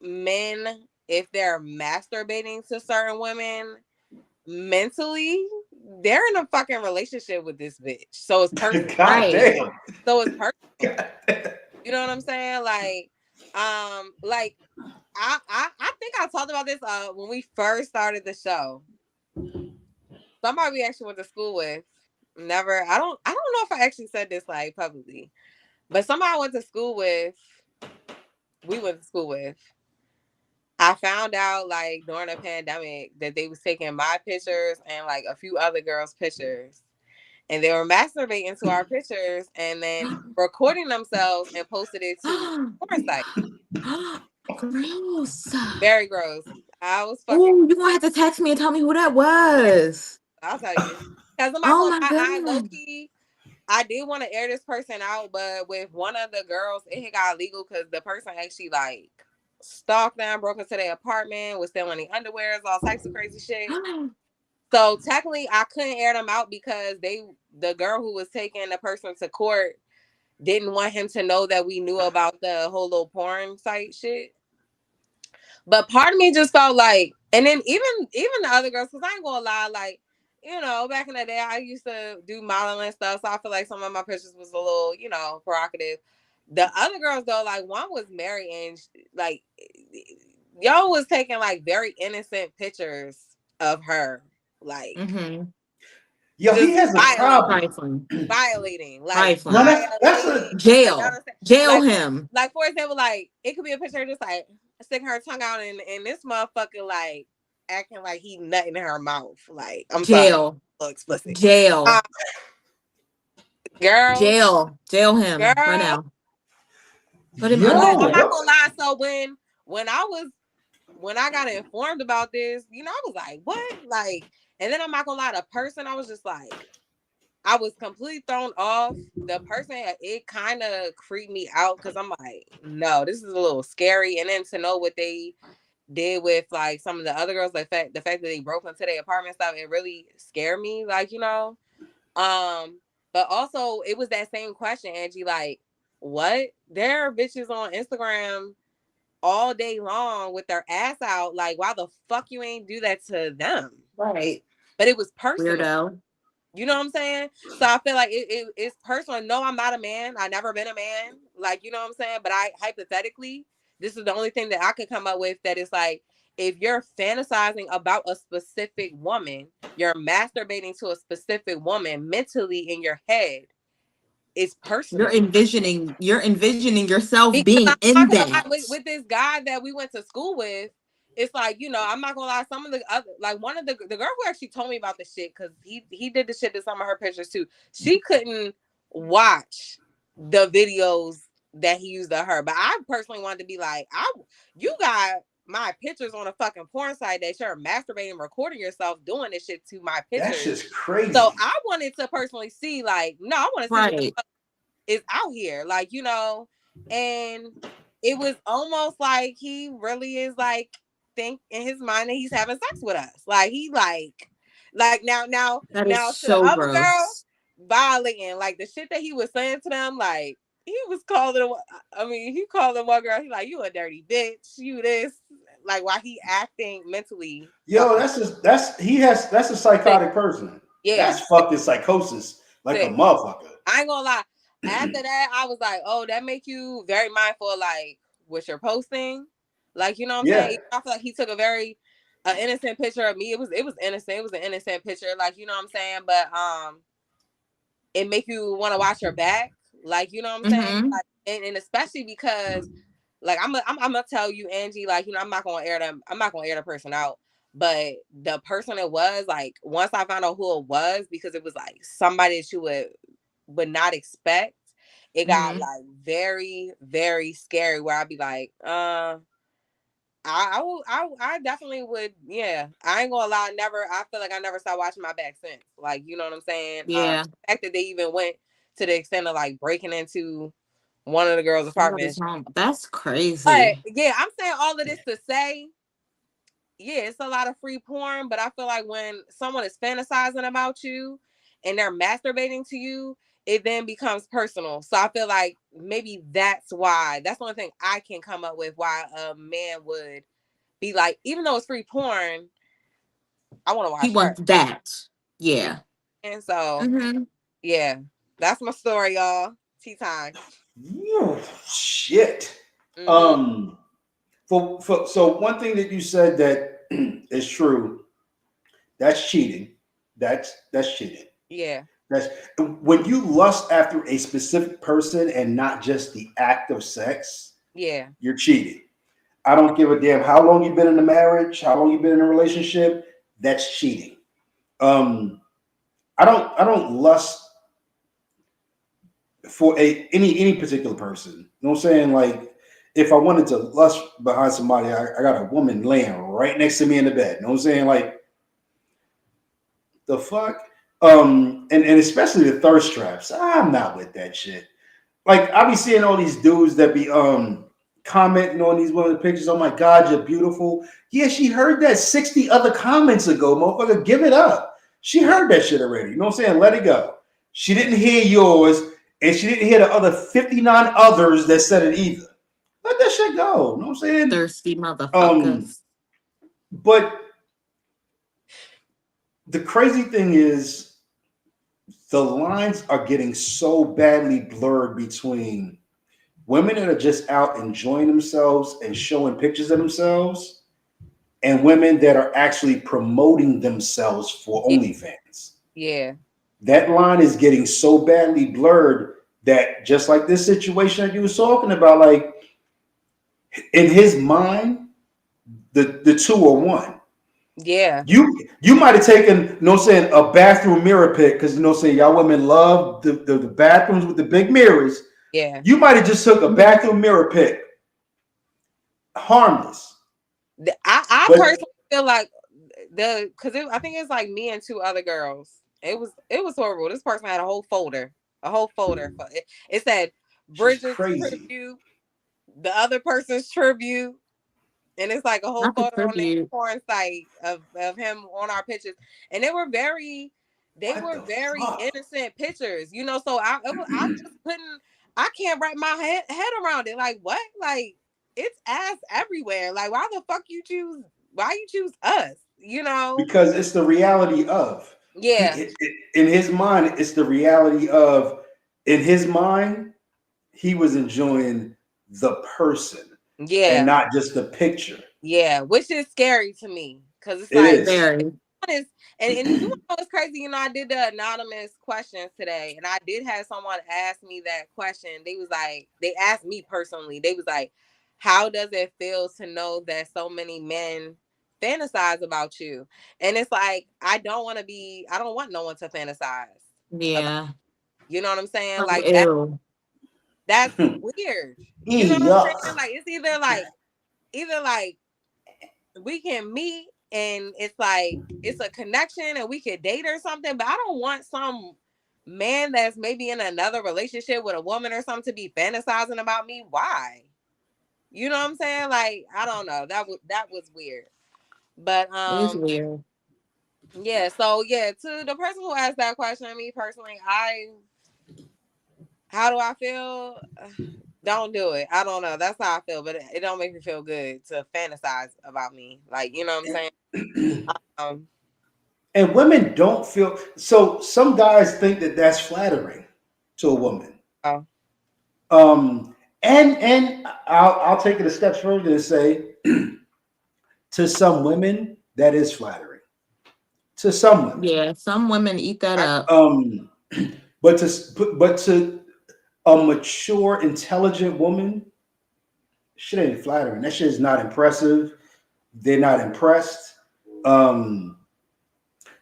men, if they're masturbating to certain women mentally, they're in a fucking relationship with this bitch. So it's personal. God Right. damn. So it's personal. God damn. You know what I'm saying? Like I think I talked about this when we first started the show. Somebody we actually went to school with. Never. I don't know if I actually said this like publicly, but somebody I went to school with. We went to school with. I found out like during the pandemic that they was taking my pictures and like a few other girls' pictures, and they were masturbating to our pictures and then recording themselves and posted it to porn sites. Gross. Very gross. I was fucking. Oh, you gonna have to text me and tell me who that was. I'll tell you. Because I'm not Oh gonna my lie, I low god. key, I did want to air this person out, but with one of the girls, it had got illegal because the person actually like stalked them, broke into their apartment, was stealing the underwears, all types of crazy shit. So technically, I couldn't air them out because the girl who was taking the person to court, didn't want him to know that we knew about the whole little porn site shit. But part of me just felt like, and then even the other girls, because I ain't gonna lie, like, you know, back in the day, I used to do modeling stuff, so I feel like some of my pictures was a little, you know, provocative. The other girls though, like one was married and like y'all was taking like very innocent pictures of her, like Mm-hmm. Yo, he just has a problem. Trifling. like Now Trifling. that's violating. a Like, you Jail. understand? Jail Like, him. for example, like it could be a picture just like sticking her tongue out and this motherfucker like acting like he nutting in her mouth. Like, I'm sorry, Jail. so explicit. Jail. Girl, Jail. Jail him right girl. now. Put him So under the yo. I'm not jail. gonna lie. So when I was when I got informed about this, you know, I was like, what? Like, and then I'm not gonna lie, the person I was just like, I was completely thrown off. The person, it kind of creeped me out because I'm like, no, this is a little scary. And then to know what they did with like some of the other girls, the fact that they broke into their apartment stuff, it really scared me. Like, you know, um, but also it was that same question, Angie. Like, what? There are bitches on Instagram all day long with their ass out. Like, why the fuck you ain't do that to them? Right. But it was personal. Weirdo. You know what I'm saying? So I feel like it's personal. No, I'm not a man. I never been a man. Like, you know what I'm saying? But I hypothetically, this is the only thing that I could come up with that is like, if you're fantasizing about a specific woman, you're masturbating to a specific woman mentally in your head, it's personal. You're envisioning yourself Because being I'm in not gonna lie, that. with this guy that we went to school with, it's like, you know, I'm not gonna lie. Some of the other, like one of the girl who actually told me about the shit, because he did the shit to some of her pictures too. She couldn't watch the videos that he used of her, but I personally wanted to be like, you got my pictures on a fucking porn site that you're masturbating, recording yourself doing this shit to my That's pictures. just crazy. So I wanted to personally see, like, no, I want to see what the Right. fuck is out here, like, you know. And it was almost like he really is like think in his mind that he's having sex with us, like he like That is now to the so other girl gross. violating, like the shit that he was saying to them, like he was calling, I mean, he called them one girl, he like, you a dirty bitch, you this, like why he acting mentally Yo, fucking that's a sick. psychotic person. Yeah, That's fucking psychosis like a sick. motherfucker. I ain't gonna lie. After that, I was like, oh, that make you very mindful of like what you're posting. Like, you know what I'm Yeah. saying? I feel like he took a very innocent picture of me. It was innocent. It was an innocent picture. Like, you know what I'm saying? But it make you want to watch your back. Like, you know what I'm saying? Mm-hmm. Like, and especially because like I'm gonna tell you, Angie, like, you know, I'm not gonna air them, I'm not gonna air the person out. But the person it was, like, once I found out who it was, because it was like somebody that you would not expect, it got Mm-hmm. like very, very scary where I'd be like, I definitely would, yeah. I ain't gonna lie, I feel like I never stopped watching my back since. Like, you know what I'm saying? Yeah. The fact that they even went to the extent of like breaking into one of the girls' Somebody's apartment. home. That's But crazy. yeah, I'm saying all of this to say, yeah, it's a lot of free porn, but I feel like when someone is fantasizing about you and they're masturbating to you, it then becomes personal. So I feel like maybe that's why. That's the only thing I can come up with why a man would be like, even though it's free porn, I want to He watch her. wants that. Yeah. And so, Mm-hmm. yeah, that's my story, y'all. Tea time. Shit. Mm-hmm. Um, so one thing that you said that is true. That's cheating. That's cheating. Yeah. That's when you lust after a specific person and not just the act of sex. Yeah. You're cheating. I don't give a damn how long you've been in a marriage, how long you've been in a relationship. That's cheating. Um, I don't lust for any particular person. You know what I'm saying? Like if I wanted to lust behind somebody, I got a woman laying right next to me in the bed. You know what I'm saying? Like the fuck? And especially the thirst traps. I'm not with that shit. Like I be seeing all these dudes that be commenting on these women's pictures. Oh my God, you're beautiful. Yeah, she heard that 60 other comments ago, motherfucker. Give it up. She Yeah. heard that shit already. You know what I'm saying? Let it go. She didn't hear yours, and she didn't hear the other 59 others that said it either. Let that shit go. You know what I'm saying? Thirsty Um, motherfuckers. but the crazy thing is the lines are getting so badly blurred between women that are just out enjoying themselves and showing pictures of themselves and women that are actually promoting themselves for Yeah. OnlyFans. Yeah. That line is getting so badly blurred that just like this situation that you was talking about, like in his mind, the two are one. Yeah. You might have taken, you know what I'm saying, a bathroom mirror pic, because you know what I'm saying, y'all women love the bathrooms with the big mirrors. Yeah. You might have just took a bathroom mirror pic, harmless. I But personally feel like because I think it's like me and two other girls. It was horrible. This person had a whole folder. It said she's Bridget's crazy. tribute, the other person's tribute, and it's like a whole Not the photo on their tribute. porn site of him on our pictures, and they What were the very fuck? innocent pictures, you know. So I just couldn't. I can't wrap my head around it. Like what? Like it's ass everywhere. Like why the fuck you choose? Why you choose us? You know? Because it's the reality of Yeah, in his mind, it's the reality of in his mind, he was enjoying the person and yeah, not just the picture. yeah. Which is scary to me because it's It like is. Very. honest, and you know what's crazy? You know, I did the anonymous questions today, and I did have someone ask me that question. They was like, they asked me personally. They was like, "How does it feel to know that so many men fantasize about you?" And it's like, I don't want no one to fantasize about. Yeah. You know what I'm saying? Oh, Like ew. that's weird. You know what I'm Yuck. saying? Like it's either like we can meet and it's like it's a connection and we could date or something, but I don't want some man that's maybe in another relationship with a woman or something to be fantasizing about me. Why? You know what I'm saying? Like I don't know. That was weird. But It is weird. yeah, so yeah, to the person who asked that question, me personally, how do I feel? Don't do it. I don't know. That's how I feel, but it don't make me feel good to fantasize about me. Like, you know what I'm saying? Um, And women don't feel so. Some guys think that that's flattering to a woman. oh, And I'll take it a step further and say to some women that is flattering. To some women, Yeah. Some women eat that I, up. um, but to a mature, intelligent woman, shit ain't flattering. That shit is not impressive. They're not impressed. Um,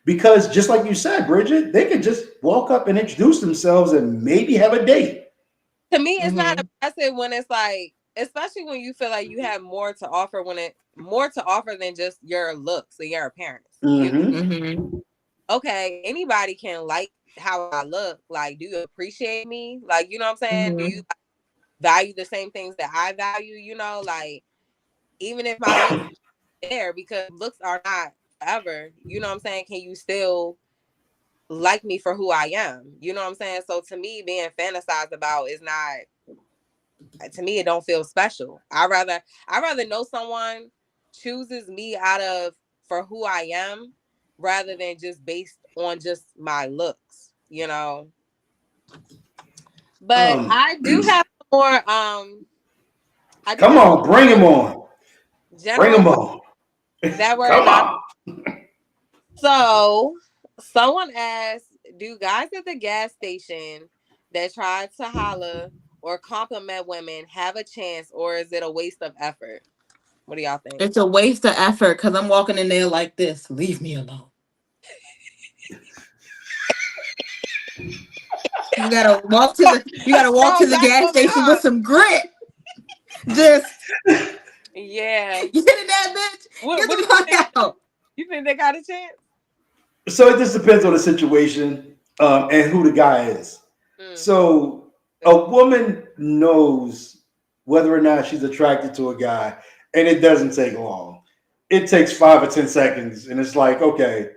because just like you said, Bridget, they could just walk up and introduce themselves and maybe have a date. to me, it's not Mm-hmm. impressive when it's like, especially when you feel like you have more to offer more to offer than just your looks or your appearance. You Mm-hmm. Mm-hmm. know, okay, anybody can like how I look. Like, do you appreciate me? Like, you know what I'm saying? Do you Mm-hmm. value the same things that I value, you know, like even if my looks there, because looks are not forever, you know what I'm saying? Can you still like me for who I am? You know what I'm saying? So to me, being fantasized about is not, to me, it don't feel special. I rather know someone chooses me out of for who I am rather than just based on just my looks, you know. But I do have more I do Come have on, bring him on. Bring general him on. that word Come not. on. So someone asked, do guys at the gas station that try to holler or compliment women have a chance, or is it a waste of effort? What do y'all think? It's a waste of effort because I'm walking in there like this. Leave me alone. You gotta walk to the No, back gas on station with top. some grit. Just Yeah. get in that bitch. What Get what the do you think? fuck out. You think they got a chance? So it just depends on the situation and who the guy is. Mm, So a woman knows whether or not she's attracted to a guy, and it doesn't take long. It takes 5 or 10 seconds, and it's like, okay,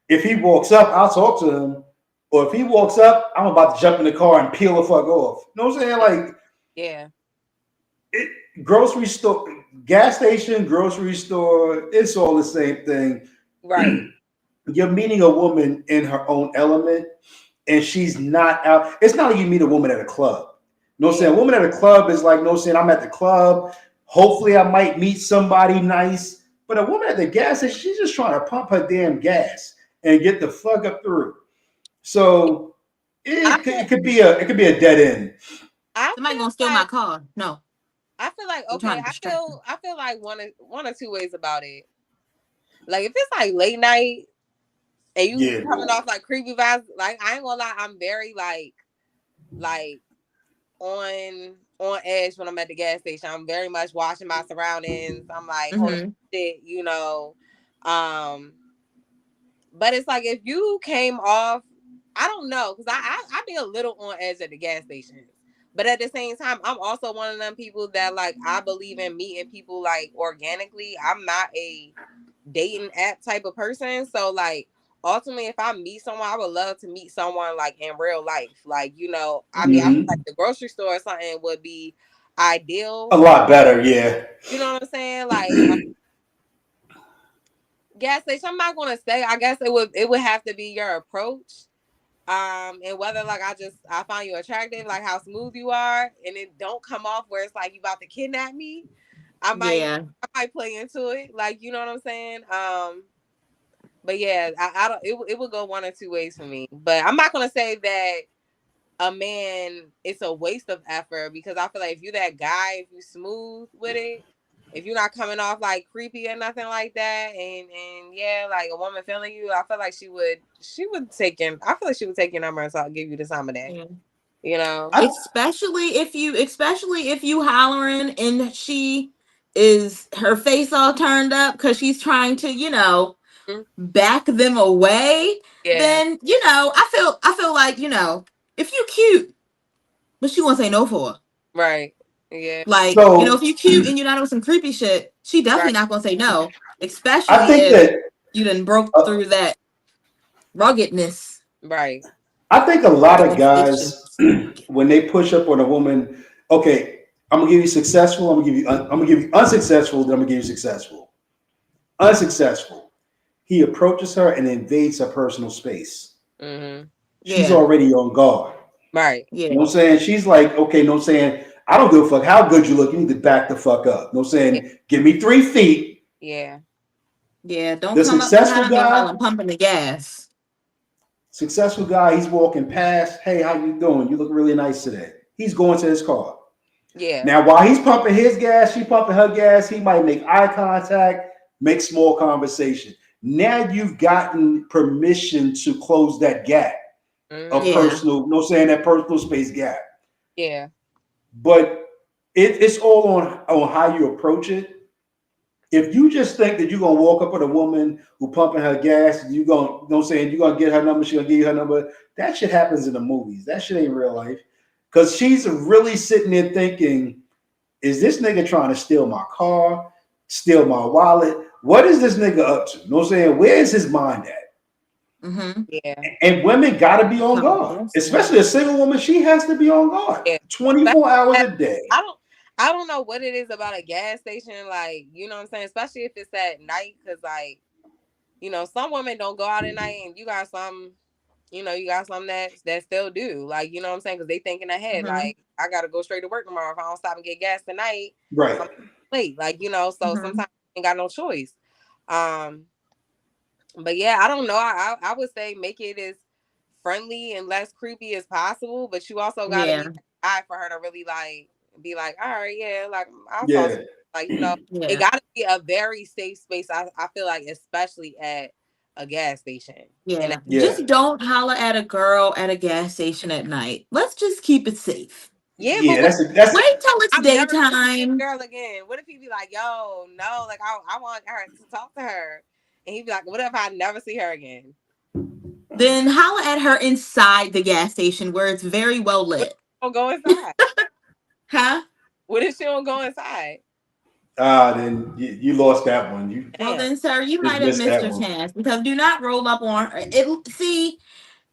if he walks up, I'll talk to him. Or if he walks up, I'm about to jump in the car and peel the fuck off. You know what I'm saying? Like, yeah. it, grocery store, gas station, grocery store, it's all the same thing. Right. You're meeting a woman in her own element, and she's not out. It's not like you meet a woman at a club. You know what I'm saying? A woman at a club is like, you know what I'm saying, I'm at the club. Hopefully, I might meet somebody nice. But a woman at the gas station, she's just trying to pump her damn gas and get the fuck up through. So I it could, feel, it could be a dead end. I Somebody feel gonna steal my like car. No, they're okay, trying to distract me. I feel like one or two ways about it. Like if it's like late night and you Yeah, coming boy. off like creepy vibes, like I ain't gonna lie, I'm very like on edge when I'm at the gas station. I'm very much watching my surroundings. I'm like, hold on, Mm-hmm. shit, you know. Um, but it's like if you came off, I don't know, because I be a little on edge at the gas station. But at the same time, I'm also one of them people that like I believe in meeting people like organically. I'm not a dating app type of person. So like ultimately if I meet someone, I would love to meet someone like in real life. Like, you know, I mean I feel Mm-hmm. like Hmm. the grocery store or something would be A ideal. lot better, yeah. You know what I'm saying? Like gas station, I'm not gonna say, I guess it would have to be your approach. And whether like I find you attractive, like how smooth you are, and it don't come off where it's like you about to kidnap me. I might Yeah. I might play into it. Like, you know what I'm saying? But yeah, I don't. It would go one or two ways for me. But I'm not gonna say that a man it's a waste of effort, because I feel like if you that guy, if you smooth with it, if you're not coming off like creepy or nothing like that, and yeah, like a woman feeling you, I feel like she would take in. I feel like she would take your number and so give you the time of day. Yeah. You know. I, Especially if you hollering and she is her face all turned up because she's trying to, Mhm. back them away, Yeah. then I feel like, if you cute, but she won't say no for her. Right. Yeah. Like, if so you cute and you're not on some creepy shit, she definitely Right. not gonna say no. I Especially think if that you done broke uh, through that ruggedness, Right. I think a lot of jurisdiction. guys when they push up on a woman, okay, I'm gonna give you successful. I'm gonna give you unsuccessful. Then I'm gonna give you successful. Unsuccessful. He approaches her and invades her personal space. Mm-hmm. She's Yeah, already on guard. Right. You know yeah, what I'm saying? She's like, okay, no, I'm saying, I don't give a fuck how good you look. You need to back the fuck up. You know what I'm Yeah. saying? Give me 3 feet. Yeah. yeah. Don't The come up successful behind me while guy, I'm pumping the gas. successful guy, he's walking past. Hey, how you doing? You look really nice today. He's going to his car. Yeah. Now, while he's pumping his gas, she pumping her gas, he might make eye contact, make small conversation. Now you've gotten permission to close that gap of Mm-hmm. Yeah, personal, no saying that personal space gap. Yeah. But it's all on how you approach it. If you just think that you're gonna walk up with a woman who pumping her gas, and you gonna, you know what I'm saying, you're gonna get her number, she's gonna give you her number. That shit happens in the movies. That shit ain't real life. Because she's really sitting there thinking, is this nigga trying to steal my car, steal my wallet? What is this nigga up to? You know what I'm saying? Where is his mind at? Mm-hmm. Yeah. And women got to be on guard, especially a single woman. She has to be on guard Yeah. 24 hours a day. I don't know what it is about a gas station, like, you know what I'm saying? Especially if it's at night, because like, you know, some women don't go out at night, and you got some, you know, you got some that still do, like, you know what I'm saying? Because they thinking ahead, Mm-hmm. like, I gotta go straight to work tomorrow. If I don't stop and get gas tonight, Right. I'm late, like, you know. So Mm-hmm. sometimes you ain't got no choice. But yeah, I don't know. I would say make it as friendly and less creepy as possible, but you also gotta Yeah. be eye for her to really like be like, all right, yeah, like I'll talk Yeah. to you. Like, you know, it Yeah. gotta be a very safe space. I feel like, especially at a gas station. And Yeah. Yeah. Just don't holler at a girl at a gas station at night. Let's just keep it safe. yeah, but Yeah. what That's Wait till it's I'm never gonna see this daytime. girl again. What if he be like, yo, no, like I want her to talk to her. And he'd be like, what if I never see her again? Then holler at her inside the gas station where it's very well What if lit. she don't go inside? Huh? What if she don't go inside? then you lost that one. You Well Damn. then, sir, you just might have missed missed that your one. chance because do not roll up on her. It see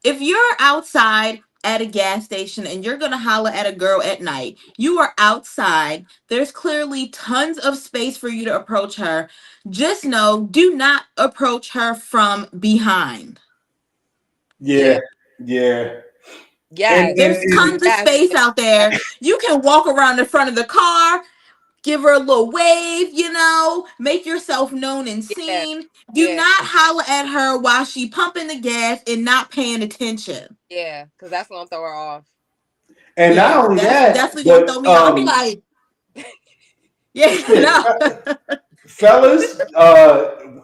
if you're outside at a gas station and you're gonna holler at a girl at night, you are outside. There's clearly tons of space for you to approach her. Just know, do not approach her from behind. Yeah. Yeah. Yeah. Yes. There's tons of Yes. space out there. You can walk around the front of the car, give her a little wave, make yourself known and Yeah. seen. Do Yeah. not holler at her while she pumping the gas and not paying attention. Yeah. Because that's gonna throw her off. And not Yeah, only that's that, definitely gonna throw but me out. I'll be like, yeah, shit, no. fellas,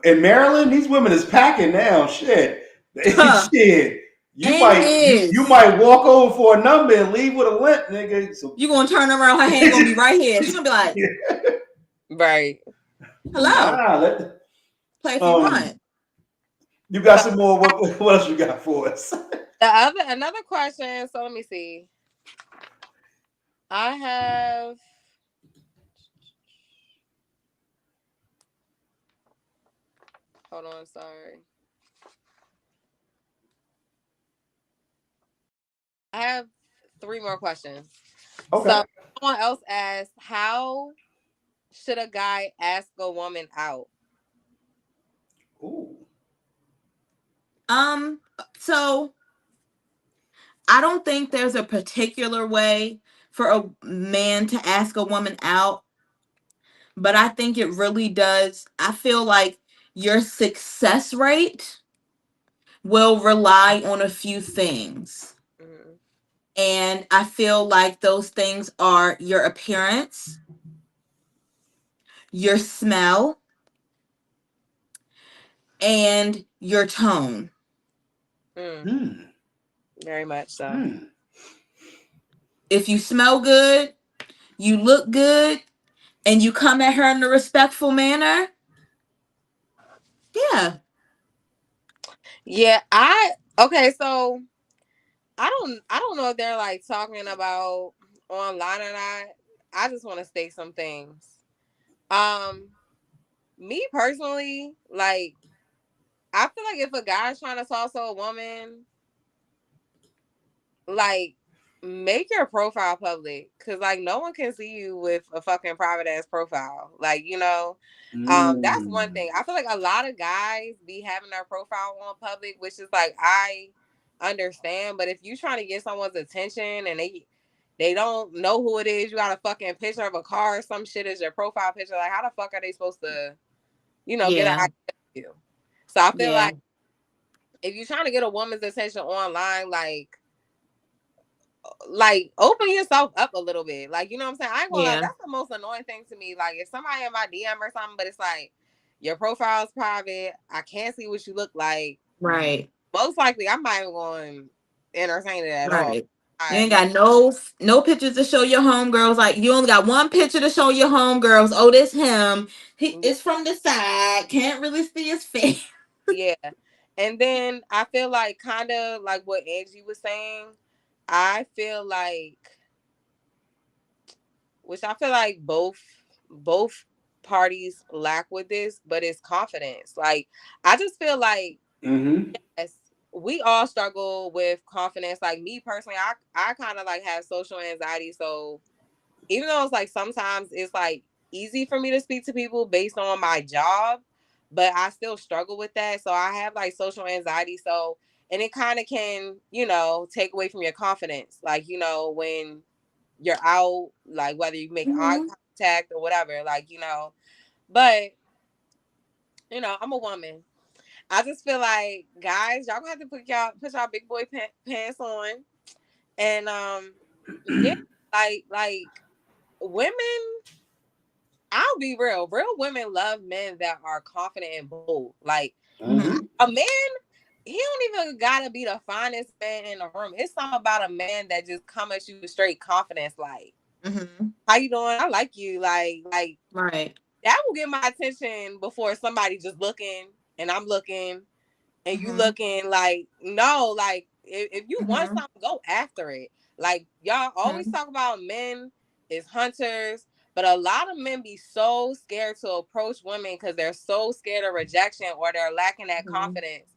in Maryland, these women is packing now. Shit, Huh. shit. And You is. might walk over for a number and leave with a limp, nigga. So You gonna turn around, her hand gonna be right here. She's gonna be like, Right. hello, nah, play if you um, want. you got So some more. What else you got for us? another question. So let me see. I have hold on, sorry. I have three more questions. Okay. So someone else asked, how should a guy ask a woman out? Ooh. Um, so I don't think there's a particular way for a man to ask a woman out, but I think it really does. I feel like your success rate will rely on a few things. Mhm. And I feel like those things are your appearance, your smell, and your tone. Mm, Hmm. very much so. Hmm. If you smell good, you look good, and you come at her in a respectful manner, yeah. Yeah, okay, so I don't know if they're like talking about online or not. I just want to state some things. Um, me personally, like I feel like if a guy's trying to talk to a woman, like make your profile public, because like no one can see you with a fucking private ass profile, like, you know. That's one Mm. thing. I feel like a lot of guys be having their profile on public, which is like, I understand, but if you trying to get someone's attention and they don't know who it is, you got a fucking picture of a car or some shit as your profile picture, like how the fuck are they supposed to, get an Yeah. idea of you? So I feel Yeah. like if you're trying to get a woman's attention online, like open yourself up a little bit. Like, you know what I'm saying? I ain't gonna lie, Yeah. that's the most annoying thing to me. Like, if somebody in my DM or something, but it's like your profile's private, I can't see what you look like. Right. Most likely, I'm not even going to entertain it at all. Right. You I ain't no, got no pictures to show your homegirls. Like you only got one picture to show your homegirls. Oh, this him. He is from the side. Can't really see his face. yeah. And then I feel like kind of like what Angie was saying. I feel like which I feel like both parties lack with this, but it's confidence. Like I just feel like Mm-hmm. yes, we all struggle with confidence. Like me personally, I kind of like have social anxiety, so even though it's like sometimes it's like easy for me to speak to people based on my job, but I still struggle with that. So I have like social anxiety. So, and it kind of can, take away from your confidence. Like, when you're out, like whether you make eye Mm-hmm. contact or whatever, like, but, I'm a woman. I just feel like guys, y'all gonna have to put y'all big boy pants on. And, yeah, like women, I'll be real. Real women love men that are confident and bold. Like Mm-hmm. a man, he don't even gotta be the finest man in the room. It's something about a man that just come at you with straight confidence. Like, Mm-hmm. how you doing? I like you. Like Right. that will get my attention before somebody just looking and I'm looking and you Mm-hmm. looking like no. Like if you want Mm-hmm. something, go after it. Like y'all always talk about men is hunters, but a lot of men be so scared to approach women because they're so scared of rejection or they're lacking that Mm-hmm. confidence.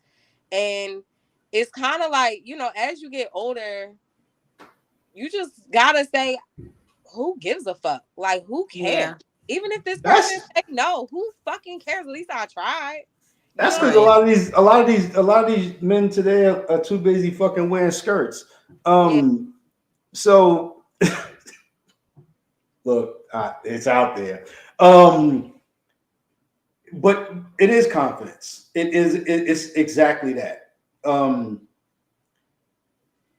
And it's kind of like, as you get older, you just gotta say, who gives a fuck? Like, who cares? Yeah. Even if this person That's say no, who fucking cares? At least I tried. You that's know what because I'm a Right. lot of these, men today are too busy fucking wearing skirts. saying? So look, it's out there. Um, but it is confidence. It's exactly that. Um,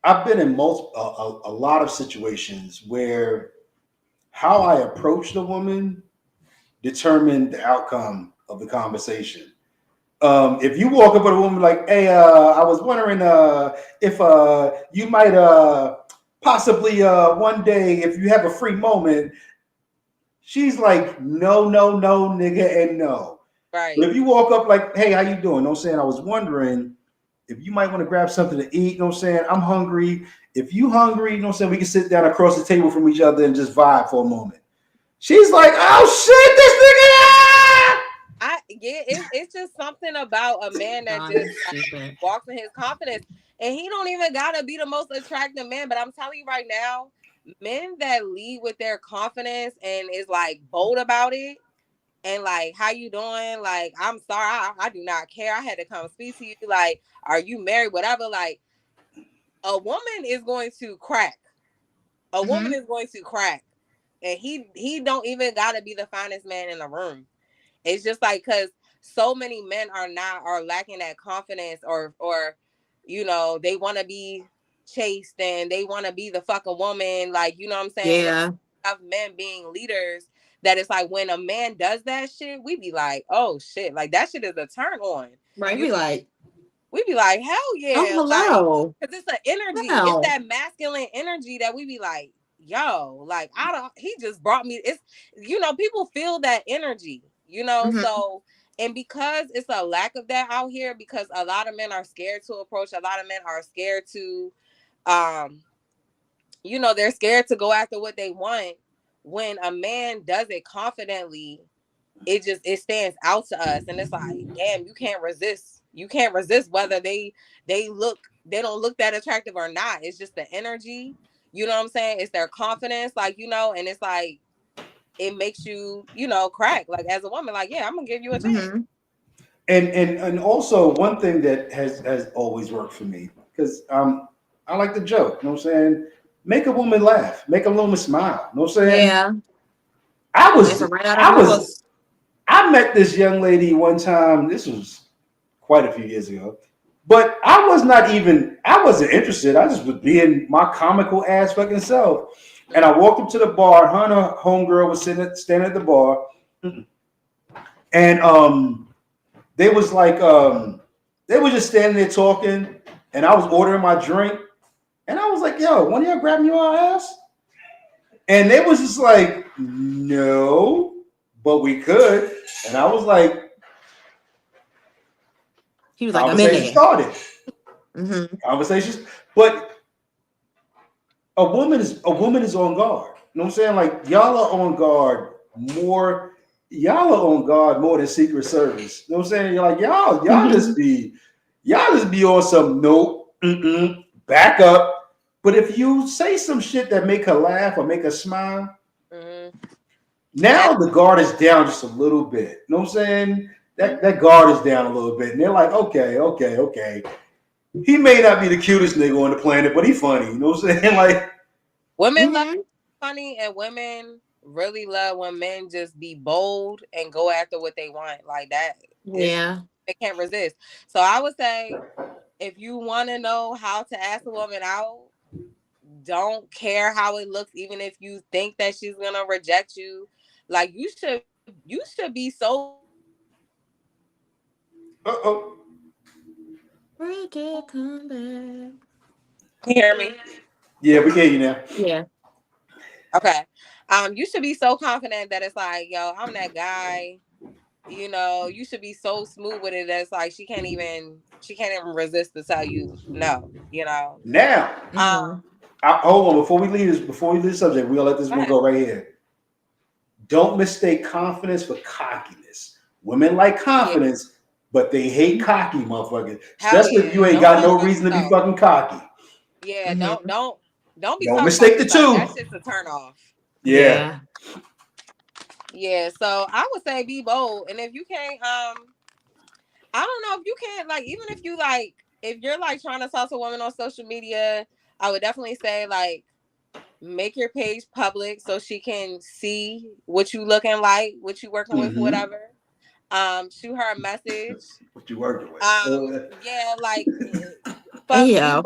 I've been in a lot of situations where how I approached a woman determined the outcome of the conversation. If you walk up with a woman like, "Hey, I was wondering if you might possibly one day, if you have a free moment," she's like, "No, no, no, nigga, and no." But Right. if you walk up like, "Hey, how you doing?" You know what I'm saying, I was wondering if you might want to grab something to eat. You know what I'm saying, I'm hungry. If you hungry, you know what I'm saying, we can sit down across the table from each other and just vibe for a moment. She's like, "Oh shit, this nigga!" It's just something about a man that John just is like stupid. walks in his confidence, and he don't even gotta be the most attractive man. But I'm telling you right now, men that lead with their confidence and is like bold about it, and like, how you doing? Like, I'm sorry, I do not care. I had to come speak to you. Like, are you married? Whatever. Like, a woman is going to crack. A woman Mm-hmm. is going to crack, and he don't even gotta be the finest man in the room. It's just like because so many men are lacking that confidence or they want to be chased and they want to be the fucking woman, like, you know what I'm saying? Yeah. Of men being leaders, that it's like when a man does that shit, we be like, oh shit, like that shit is a turn on. Right. You Be like, We be like, hell oh, yeah, like, hello. because it's an energy, it's Wow. that masculine energy that we be like, yo, like, I don't, he just brought me, it's, people feel that energy, Mm-hmm. so, and because it's a lack of that out here, because a lot of men are scared to approach, a lot of men are scared to, um, they're scared to go after what they want. When a man does it confidently, it stands out to us, and it's like, damn, you can't resist whether they don't look that attractive or not. It's just the energy, you know what I'm saying, it's their confidence, like, and it's like it makes you, crack, like, as a woman, like, yeah, I'm gonna give you a chance. Mm-hmm. And also one thing that has always worked for me, because I like to joke, you know what I'm saying? Make a woman laugh, make a woman smile. You know what I'm saying? Yeah. I Laugh was right out of I her was books. I met this young lady one time. This was quite a few years ago. But I wasn't interested. I just was being my comical ass fucking self. And I walked up to the bar, her and her homegirl was standing at the bar. And they was like they were just standing there talking, and I was ordering my drink, and I was like, "Yo, one of y'all grab me on our ass?" And they was just like, "No, but we could." And I was like, He was like, I'm in conversation there. started. Mm-hmm. Conversations, but a woman is on guard. know what I'm saying? Like y'all are on guard more. Y'all are on guard more than Secret Service. You know what I'm saying? You're like y'all just be on some nope, back up. But if you say some shit that make her laugh or make her smile, Mm-hmm. now the guard is down just a little bit. You know what I'm saying? That guard is down a little bit, and they're like, okay. He may not be the cutest nigga on the planet, but he funny. You know what I'm saying? Like Women love funny, and women really love when men just be bold and go after what they want. Like that is Yeah. they can't resist. So I would say if you want to know how to ask a woman out, don't care how it looks, even if you think that she's gonna reject you. Like you should be so uh-oh. Break it, come back. Can you hear me? Yeah, we get you now. Yeah. Okay. You should be so confident that it's like, yo, I'm that guy. You know, you should be so smooth with it that it's like she can't even resist to tell you no, you know. Now, Um, hold on, before we leave the subject, we're gonna let this go one ahead. go right here. Don't mistake confidence for cockiness. Women like Yeah. confidence, but they hate cocky motherfuckers. Hell Especially if yeah. you ain't Don't got fuck no with reason to be no. fucking cocky. Yeah, don't be Don't talking mistake about the you like two. that shit's a turn off. Yeah. Yeah. Yeah, so I would say be bold. And if you can't I don't know if you can't like even if you like if you're like trying to talk to a woman on social media, I would definitely say like make your page public so she can see what you looking like, what you working with, Mm-hmm. whatever. Shoot her a message. What you working with? Yeah, like fuck, Hey yo.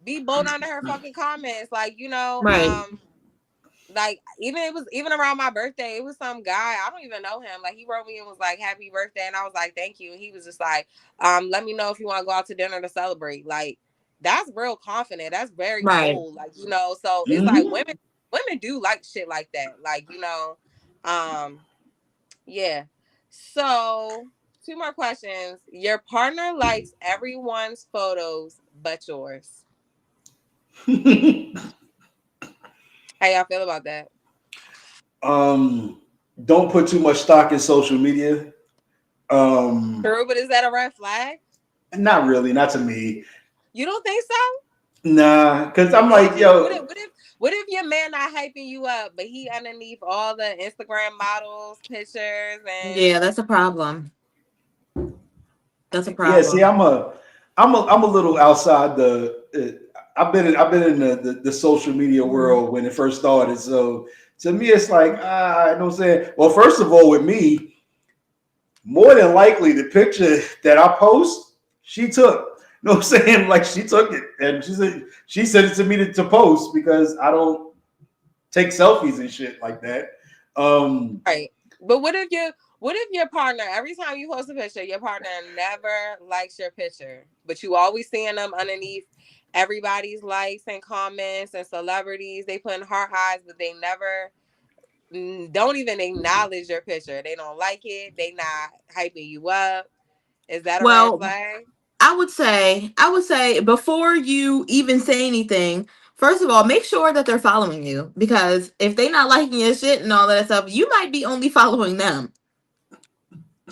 be bold under her fucking comments, like you know, Right. like even around my birthday, it was some guy I don't even know him. Like he wrote me and was like, "Happy birthday," and I was like, "Thank you." And he was just like, let me know if you want to go out to dinner to celebrate." Like that's real confident. That's very Right. bold. Like you know, so it's like Mm-hmm. women do like shit like that. Like you know, yeah. So, two more questions. Your partner likes everyone's photos but yours. How y'all feel about that? um, don't put too much stock in social media. True, but is that a red flag? Not really, not to me. You don't think so? Nah, because I'm like, Angie, yo, what if your man not hyping you up, but he underneath all the Instagram models, pictures, and Yeah, that's a problem. That's a yeah. See, problem. I'm a little outside the. I've been in the social media Mhm. world when it first started. So to me, it's like you know what I'm saying. Well, first of all, with me, more than likely the picture that I post, she took. You know what I'm saying? Like she took it and she sent it to me to post because I don't take selfies and shit like that. right. But what if your partner every time you post a picture, your partner never likes your picture, but you always seeing them underneath everybody's likes and comments and celebrities. They put in heart eyes, but they never don't even acknowledge your picture. They don't like it. They not hyping you up. Is that a red Well, flag? I would say before you even say anything, first of all, make sure that they're following you because if they not liking your shit and all that stuff, you might be only following them.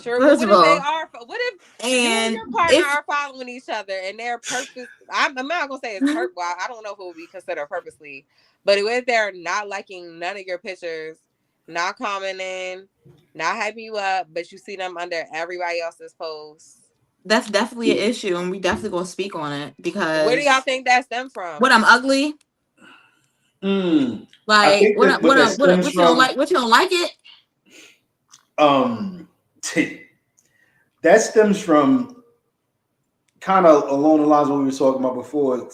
True, but First what of if they all, are? What if you and and your partner if are following each other and they're purpose? I'm not gonna say it's purpose. Well, I don't know if it would be considered purposely, but if they're not liking none of your pictures, not commenting, not hyping you up, but you see them under everybody else's posts, that's definitely an issue, and we definitely gonna speak on it where do y'all because think that stem from? what I'm ugly, I like think that what that stems what you don't from, like, what you don't like it. um, that stems from kind of along the lines of what we were talking about before.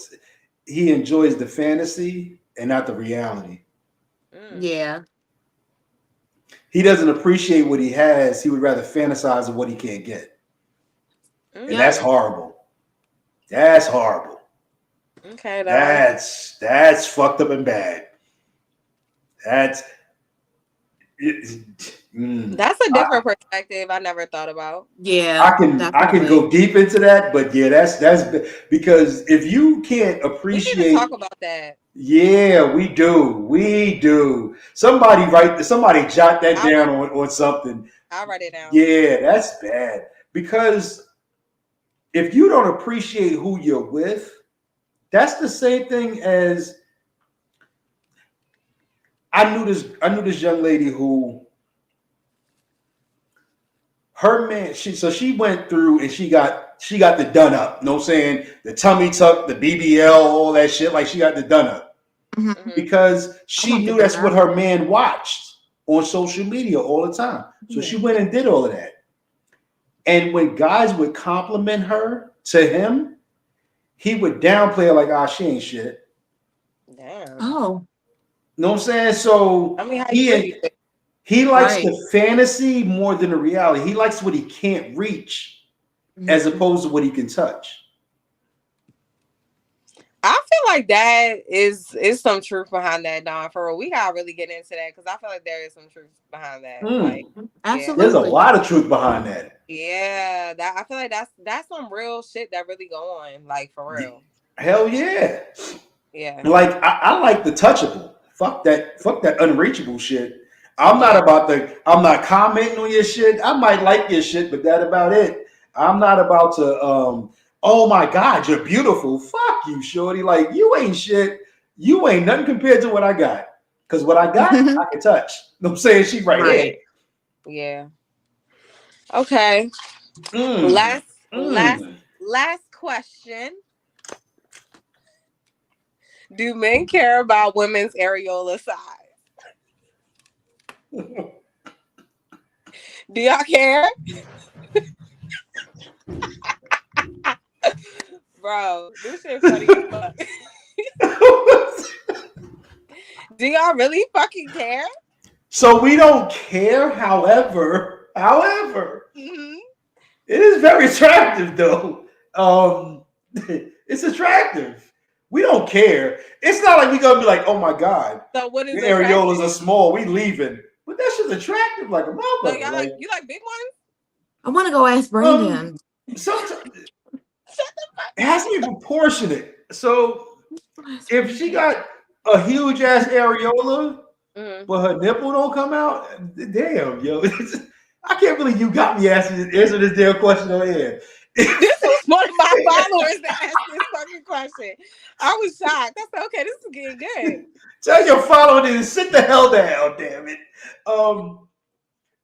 He enjoys the fantasy and not the reality. Mm, Yeah, He doesn't appreciate what he has. He would rather fantasize of what he can't get, and yep, that's mm, horrible. That's horrible. okay, That's fucked up and bad. That's That's a different perspective I never thought about. Yeah, I can definitely. go deep into that, but yeah, that's because if you can't We need to appreciate, talk about that. yeah, we do. Somebody jot that down on something. I'll write it down. Yeah, that's bad because if you don't appreciate who you're with, that's the same thing as I knew this young lady who her man she went through and she got the done up. You know what I'm saying? The tummy tuck, the BBL, all that shit. Like she got the done up Mhm. because I she want knew the that's done what up. her man watched on social media all the time. So she Yeah. went and did all of that. And when guys would compliment her to him, he would downplay her like, ah, she ain't shit. Damn. Oh, You know what I'm saying? So I mean, how you really feel? he likes right. the fantasy more than the reality. He likes what he can't reach as Mhm. opposed to what he can touch. I feel like that is some truth behind that, Don. For real, we gotta really get into that because I feel like there is some truth behind that. Like, yeah, There's a Absolutely. lot of truth behind that. yeah, that I feel like that's some real shit that really go on. Like for real, Hell yeah. yeah, Like I like the touchable. Fuck that unreachable shit. I'm yeah. not commenting on your shit. I might like your shit, but that about it. I'm not about to oh my God, you're beautiful. Fuck you, shorty. Like you ain't shit. You ain't nothing compared to what I got. Cause what I got, I can touch. You know what I'm saying? She right here. Right. Yeah. Okay. Mm, Last question. Do men care about women's areola size? Do y'all care? Bro, this shit funny as fuck. Do y'all really fucking care? So we don't care, however, Mm-hmm. it is very attractive though. It's attractive. We don't care. It's not like we gonna be like, oh my God, So what is your attractive? areolas are small, we leaving. But that shit's attractive like a So motherfucker. y'all Like you like big ones? I want to go ask Brandon. sometimes it has to be proportionate. So if she got a huge ass areola, Mm-hmm. but her nipple don't come out, damn, yo. I can't believe you got me answer this damn question on air. This was one of my followers that asked this fucking question. I was shocked. I said, okay, this is getting good. Tell your follower to sit the hell down, damn it.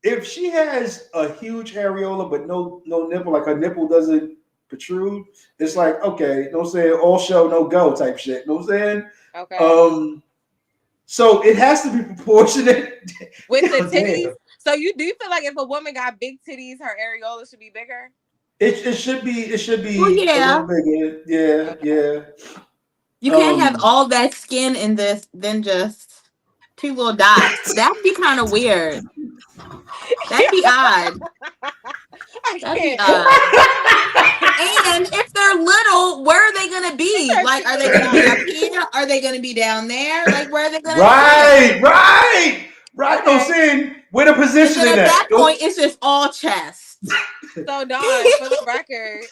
If she has a huge areola but no nipple, like her nipple doesn't protrude, it's like, okay, you know what I'm saying? All show, no go type shit. You know what I'm saying? Okay. So it has to be proportionate. With the Damn. titties. So you do feel like if a woman got big titties, her areola should be bigger? It should be Well, a yeah. little bigger. Yeah, Okay. yeah. You can't have all that skin in this, then just two little dots. That'd be kind of weird. That'd be odd. I That'd be can't. odd. And if they're little, where are they gonna be? Like, are they gonna be up here? Are they gonna be down there? Like, where are they gonna sit? Right. No, I'm Okay. saying where the And position then in at that. that point, it's just all chest. So Dawn, for the record,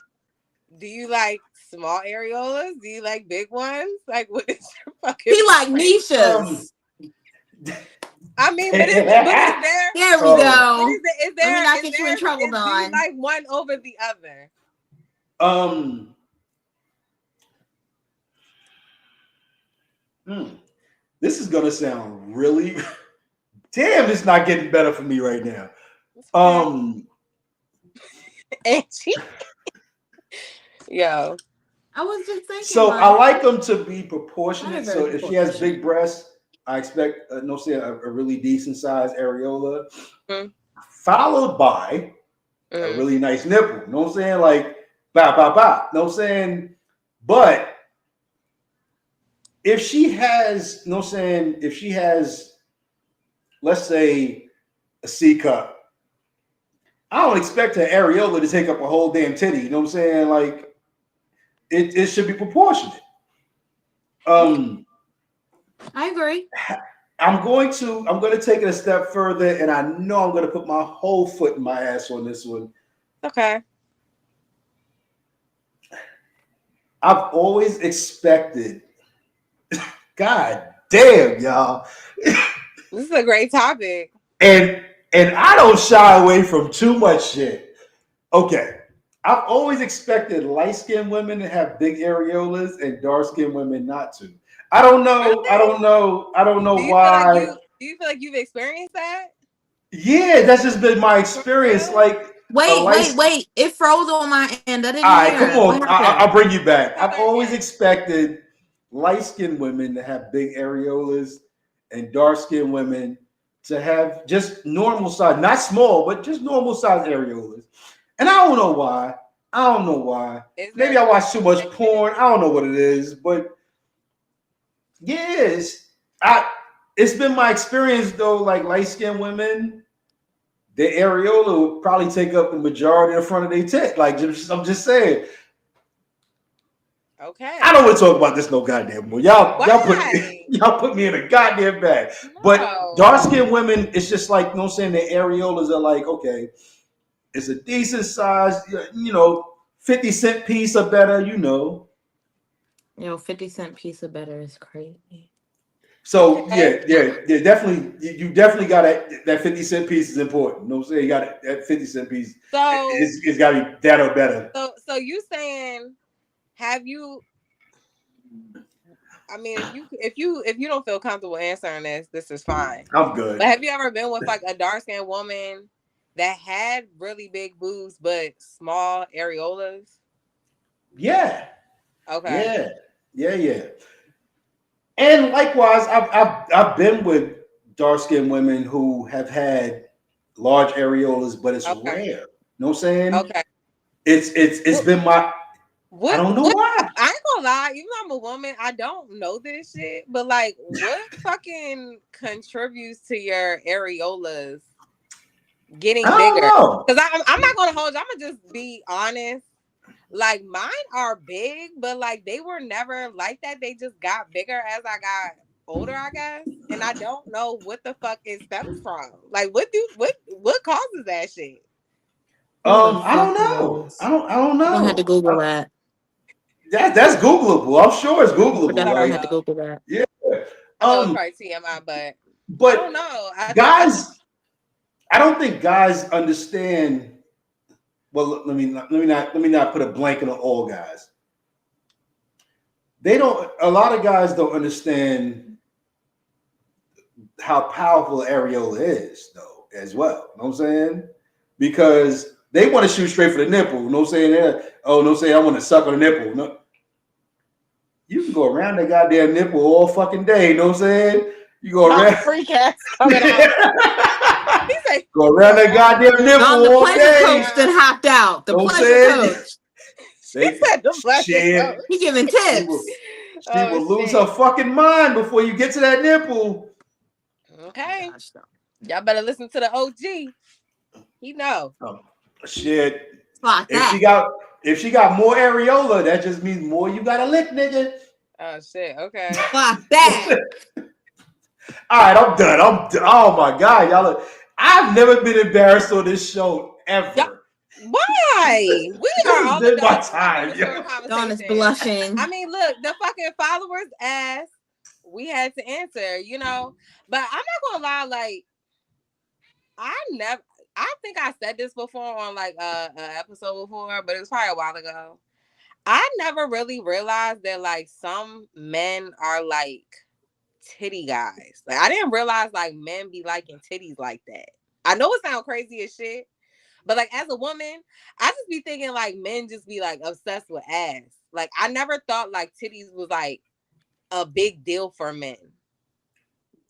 do you like small areolas? Do you like big ones? Like what is your fucking He like um, niches. I mean, but is there There we oh, but go. Let me not is get you there in trouble, do you Dawn. like one over the other? um, this is gonna sound really damn. It's not getting better for me right now. And she, yo, I was just thinking, So like, I like them to be not a proportionate. very So if she has proportionate. big breasts, I expect no say a really decent sized areola, mm, followed by a mm, really nice nipple. You know what I'm saying? Like ba ba ba. You know what I'm saying? But if she has, you know what I'm saying, if she has, let's say, a C cup, I don't expect her areola to take up a whole damn titty. You know what I'm saying? Like it should be proportionate. I agree. I'm going to take it a step further, and I know I'm going to put my whole foot in my ass on this one. Okay. I've always expected. God damn, y'all. This is a great topic. And I don't shy away from too much shit. Okay. I've always expected light-skinned women to have big areolas and dark-skinned women not to. I don't know. I Really? don't know. I don't know Do you feel like why. you've experienced that? Yeah, that's just been my For experience. real? Like a light. Wait. It froze on my end. I All didn't right, come hear. What on. I'll happened? bring you back. Tell I've her always again. expected light-skinned women to have big areolas and dark-skinned women to have just normal size, not small, but just normal size areolas. And I don't know why. I don't know why. Is there Maybe a I watch too much correlation? porn. I don't know what it is, but yes, it's been my experience though. Like light-skinned women, the areola will probably take up the majority of the front of their tit. Like I'm just saying. Okay. I don't want to talk about this no goddamn more. Y'all Why? y'all put me in a goddamn bag. But No. dark skinned women, it's just like, you know what I'm saying, the areolas are like, okay, it's a decent size, 50-cent piece or better, you know. 50-cent piece of butter is crazy. So Okay. yeah, definitely. You definitely got that 50-cent piece is important. You know what I'm saying? You got it, that 50-cent piece. So It's got to be that or better. so you saying, have you, I mean, if you don't feel comfortable answering this is fine. I'm good. But have you ever been with like a dark skinned woman that had really big boobs but small areolas? Yeah. Okay. Yeah. And likewise, I've been with dark skinned women who have had large areolas, but it's Okay. rare. You know what I'm saying? Okay. It's What been my. I don't know why. I ain't gonna lie, even though I'm a woman, I don't know this shit. But like, what fucking contributes to your areolas I getting don't bigger? know. Because I'm not gonna hold you. I'm gonna just be honest. Like mine are big, but like they were never like that. They just got bigger as I got older, I guess. And I don't know what the fuck it stems from. Like what causes that shit? Who the I don't fuck know. knows? I don't We're gonna have to know. Google that. That's Googleable. I'm sure it's We're Googleable. definitely gonna Sorry, have to Like, y'all. Google that. yeah. I know it's Um, probably TMI, but I don't but know. I just guys, I don't think guys understand. Well, let me not put a blanket on all guys. They don't. A lot of guys don't understand how powerful areola is, though, as well. You know what I'm saying? Because they want to shoot straight for the nipple. You know what I'm saying? Oh, no, say I want to suck on the nipple. No, you can go around that goddamn nipple all fucking day. You know what I'm saying? You go y'all around. freak ass coming out. He said, Go around that goddamn Don, nipple the all pleasure day. coach then hopped out. The You know what I'm pleasure saying? coach. she said the pleasure Shit. coach. He giving She will, tips. she Oh will lose her shit. fucking mind before you get to that nipple. Okay. Gosh, no. Y'all better listen to the OG. He know. Oh, shit. It's like If she that. got more areola, that just means more you got to lick, nigga. Oh shit. Okay. Like that. All right, I'm done. Oh my god, y'all. I've never been embarrassed on this show Y'all, ever. why? We This are has all been my adults. We having a time, mature yo. Don is conversation. I blushing. mean, look, the fucking followers asked. We had to answer, But I'm not gonna lie, like I never. I think I said this before on like a episode before, but it was probably a while ago. I never really realized that like some men are like titty guys. Like I didn't realize like men be liking titties like that. I know it sounds crazy as shit, but like as a woman, I just be thinking like men just be like obsessed with ass. Like I never thought like titties was like a big deal for men.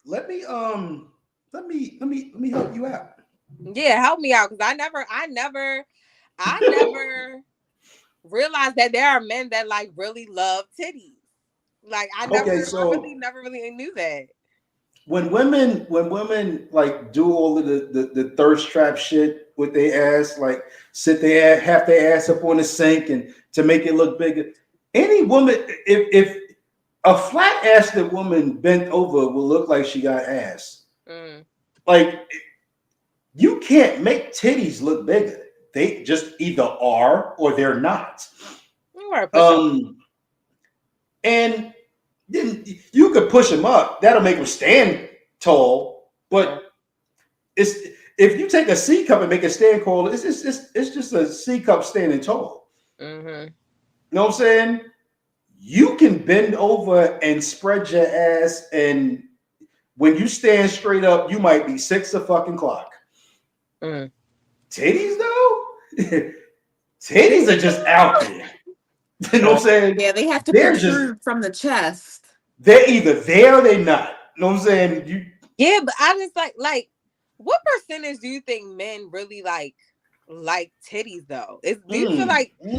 Let me help you out. Yeah, help me out because I never realized that there are men that like really love titties. Like I Okay, never really knew that. when women like do all of the thirst trap shit with their ass, like sit their ass, have their ass up on the sink and to make it look bigger. Any woman, if A flat-assed woman bent over will look like she got ass. Mm. Like, you can't make titties look bigger. They just either are or they're not. You wear a push-up. And then you could push them up. That'll make them stand tall. But it's if you take a C cup and make it stand tall, it's just a C cup standing tall. Mm-hmm. You know what I'm saying? You can bend over and spread your ass, and when you stand straight up, you might be 6 o'clock. Mm. Titties though, titties are just out there. You know what I'm saying? Yeah, they have to They're protrude from the chest. They're either there or they're not. You know what I'm saying? Yeah, but I just like what percentage do you think men really like titties though? Do you feel like I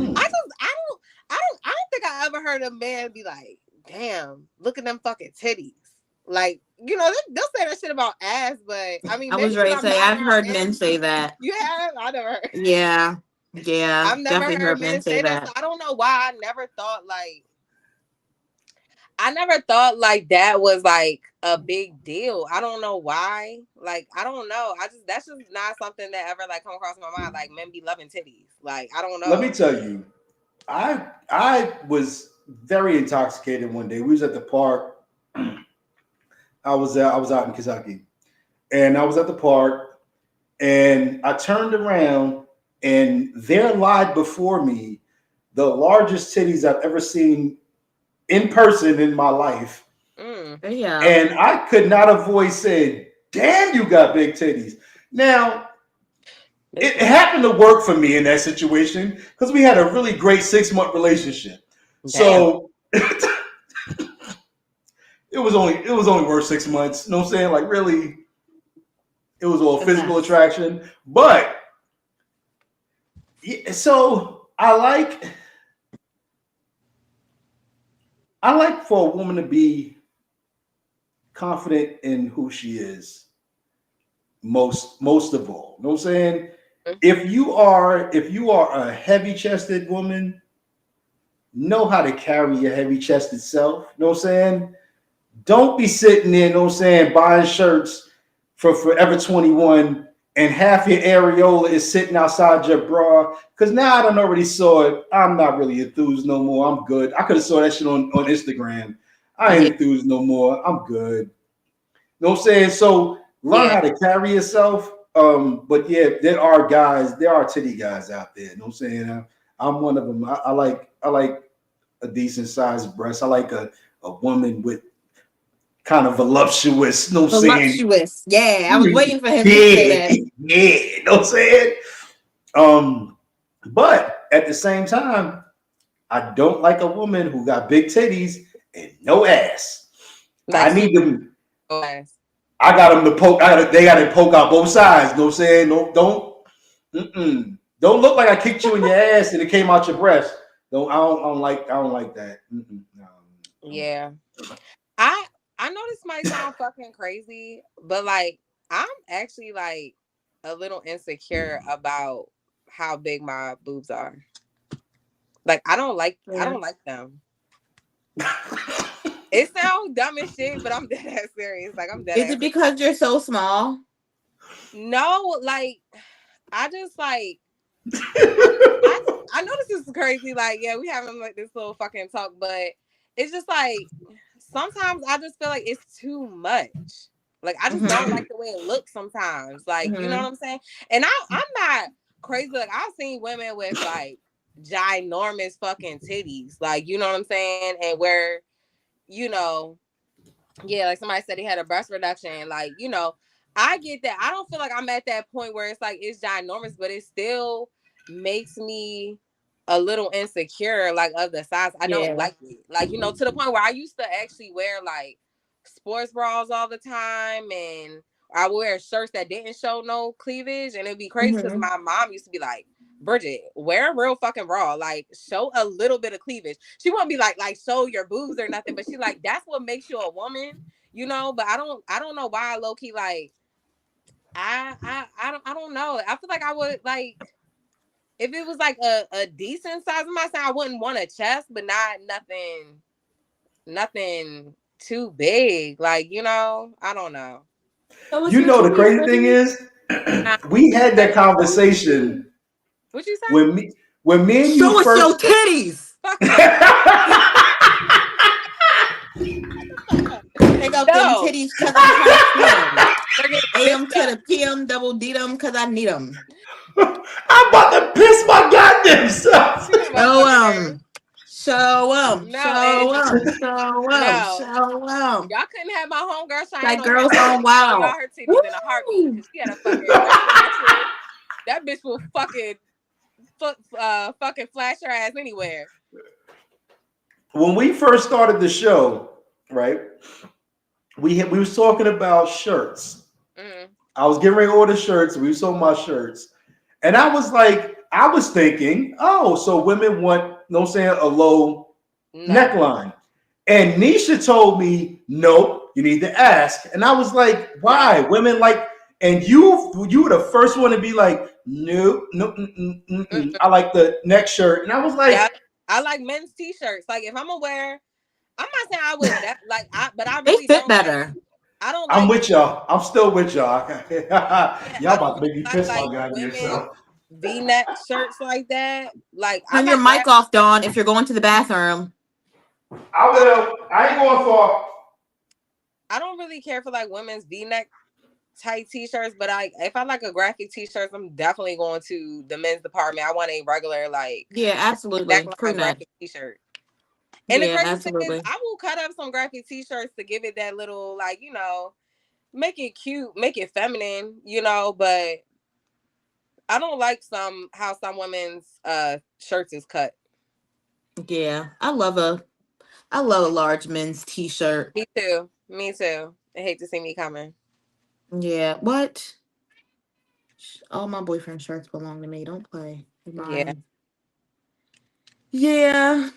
don't think I ever heard a man be like, damn, look at them fucking titties. Like, you know, they'll say that shit about ass, but I mean, I maybe was ready to I'm say, not I've around heard men. men say that. You have? I never heard. Yeah. I've never Definitely heard men say that. So I don't know why I never thought like that was like a big deal. I don't know why. Like, I don't know. That's just not something that ever like come across my mind. Like, men be loving titties. Like, I don't know. Let me tell you, I was very intoxicated one day. We was at the park. I was out in Kentucky, and I was at the park, and I turned around, and there lied before me the largest titties I've ever seen in person in my life. Yeah. And I could not avoid saying, damn, you got big titties. Now, it happened to work for me in that situation because we had a really great 6-month relationship. Damn. So it was only worth 6 months. You know what I'm saying? Like, really, it was all physical attraction. But so I like for a woman to be confident in who she is. Most of all. You know what I'm saying? If you are a heavy-chested woman, know how to carry your heavy-chested self. You know what I'm saying? Don't be sitting there, you know what I'm saying, buying shirts for Forever 21 and half your areola is sitting outside your bra. Because now I done already saw it. I'm not really enthused no more. I'm good. I could have saw that shit on Instagram. I ain't enthused no more. I'm good. You know what I'm saying? So learn how to carry yourself. But yeah, there are titty guys out there. You know what I'm saying? I'm one of them. I like a decent sized breast. I like a woman with kind of voluptuous, you know what I'm saying? Voluptuous. Yeah, I was waiting for him to say that. Yeah, you know what I'm saying? But at the same time, I don't like a woman who got big titties and no ass. Like, I need them. No ass. I got them to poke. They got to poke out both sides. You know what I'm saying? Don't look like I kicked you in your ass and it came out your breast. I don't like that. No. Yeah, I know this might sound fucking crazy, but like I'm actually like a little insecure about how big my boobs are. Like I don't like them. It sounds dumb as shit, but I'm dead ass serious. Like I'm dead. Is it because you're so small? No, like I just like I know this is crazy. Like, yeah, we having like this little fucking talk, but it's just like sometimes I just feel like it's too much. Like I just don't like the way it looks sometimes. Like, you know what I'm saying? And I'm not crazy. Like I've seen women with like ginormous fucking titties. Like, you know what I'm saying? And where, you know, yeah, like somebody said he had a breast reduction. Like, you know, I get that. I don't feel like I'm at that point where it's like it's ginormous, but it still makes me a little insecure, like of the size. I don't like it. Like, you know, to the point where I used to actually wear like sports bras all the time, and I would wear shirts that didn't show no cleavage, and it'd be crazy because my mom used to be like, Bridget, wear a real fucking bra. Like, show a little bit of cleavage. She wouldn't be like show your boobs or nothing, but she like that's what makes you a woman, you know. But I don't know why low key like I don't know. I feel like I would like if it was like a decent size. I'm not saying I wouldn't want a chest, but not nothing nothing too big. Like, I don't know. So what's You your know, the titties, crazy thing Brittany? is, we had that conversation What you say? when me and you Show us your first. titties. Fuck no. Take out them No. titties because I'm trying to see them. They're getting AM big to up. the PM, double D them because I need them. I'm about to piss my goddamn self. You know my Show fucking nerves. them. Show them. No, Show them. Show them. no. Show them. Y'all couldn't have my homegirl Cheyenne Like on here. girls I on would show Wow. y'all her titties in a heartbeat Woo! because she had a fucking Western mattress. That bitch will fucking flash her ass anywhere. When we first started the show, right? We was talking about shirts. Mm. I was getting ready to order shirts. We sold my shirts, and I was thinking, oh, so women want, you know what I'm saying, a low neckline. And Nisha told me, nope, you need to ask. And I was like, why? Women like, and you were the first one to be like, nope, I like the neck shirt. And I was like, yeah, I like men's t-shirts. Like if I'm gonna wear, I'm not saying I would but I They really fit don't better. like. I don't I'm like. with y'all. I'm still with y'all. Yeah, Y'all I about to don't make me like piss my goddamn women self. V-neck shirts like that. Like I Turn your like mic off, Dawn, if you're going to the bathroom. I will. I ain't going far. I don't really care for like women's V-neck tight t-shirts, but if I like a graphic t-shirt, I'm definitely going to the men's department. I want a regular like Yeah, absolutely. Crew neckline neck. graphic t-shirt. And the Yeah, crazy thing is, absolutely. I will cut up some graphic t-shirts to give it that little like make it cute, make it feminine, but I don't like how some women's shirts is cut. Yeah. I love a large men's t-shirt. Me too. Me too. I hate to see me coming. Yeah. What? All my boyfriend shirts belong to me. Don't play. They're Yeah. mine. Yeah.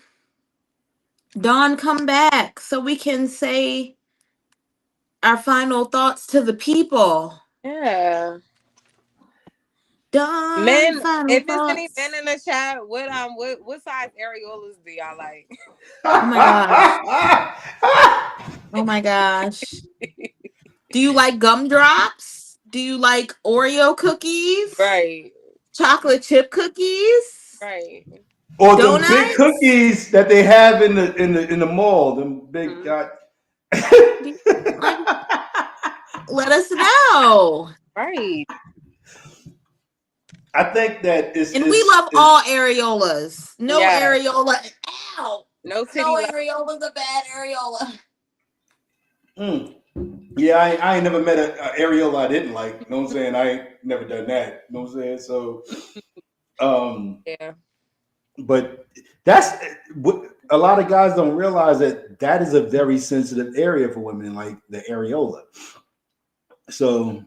Dawn, come back so we can say our final thoughts to the people. Yeah. Dawn, Men, final if it's any men thoughts. in the chat, what size areolas do y'all like? Oh my gosh. Oh my gosh. Do you like gumdrops? Do you like Oreo cookies? Right. Chocolate chip cookies? Right. Or them big Donuts? cookies that they have in the mall. Them big Mhm. Like, let us know. Right. I think that And we love all areolas. No Yeah. areola. Ow. No titty No left. areola's a bad areola. Yeah, I ain't never met an areola I didn't like. You know what I'm saying? I ain't never done that. You know what I'm saying? So, Yeah. but that's what a lot of guys don't realize, that is a very sensitive area for women, like the areola. So,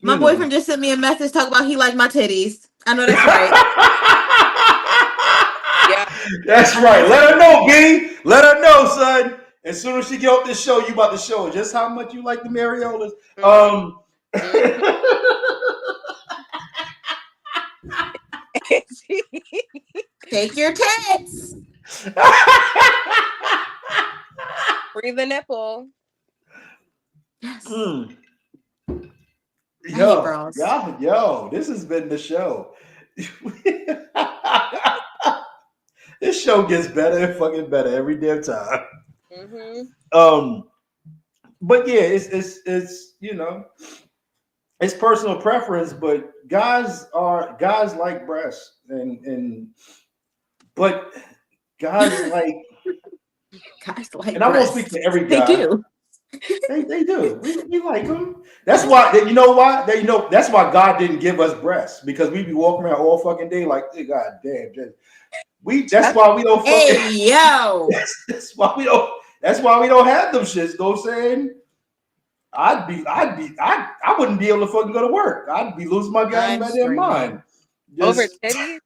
My boyfriend just sent me a message talking about he liked my titties. I know that's right. Yeah. That's right. Let her know, B. Let her know, son. As soon as she get off this show, you about to show her just how much you like the areolas. Take your tits. Free the nipple. Yes. Yo, this has been the show. This show gets better and fucking better every damn time. But yeah, it's it's personal preference, but guys like breasts, but guys like and I won't speak for every guy. They do. They do. We like them. That's why. You know why? That's why God didn't give us breasts, because we be walking around all fucking day like, hey, God damn. That's why we don't. Hey yo. That's why we don't. That's why we don't have them shits. Know what I'm saying? I wouldn't be able to fucking go to work. I'd be losing my goddamn mind. Over titties?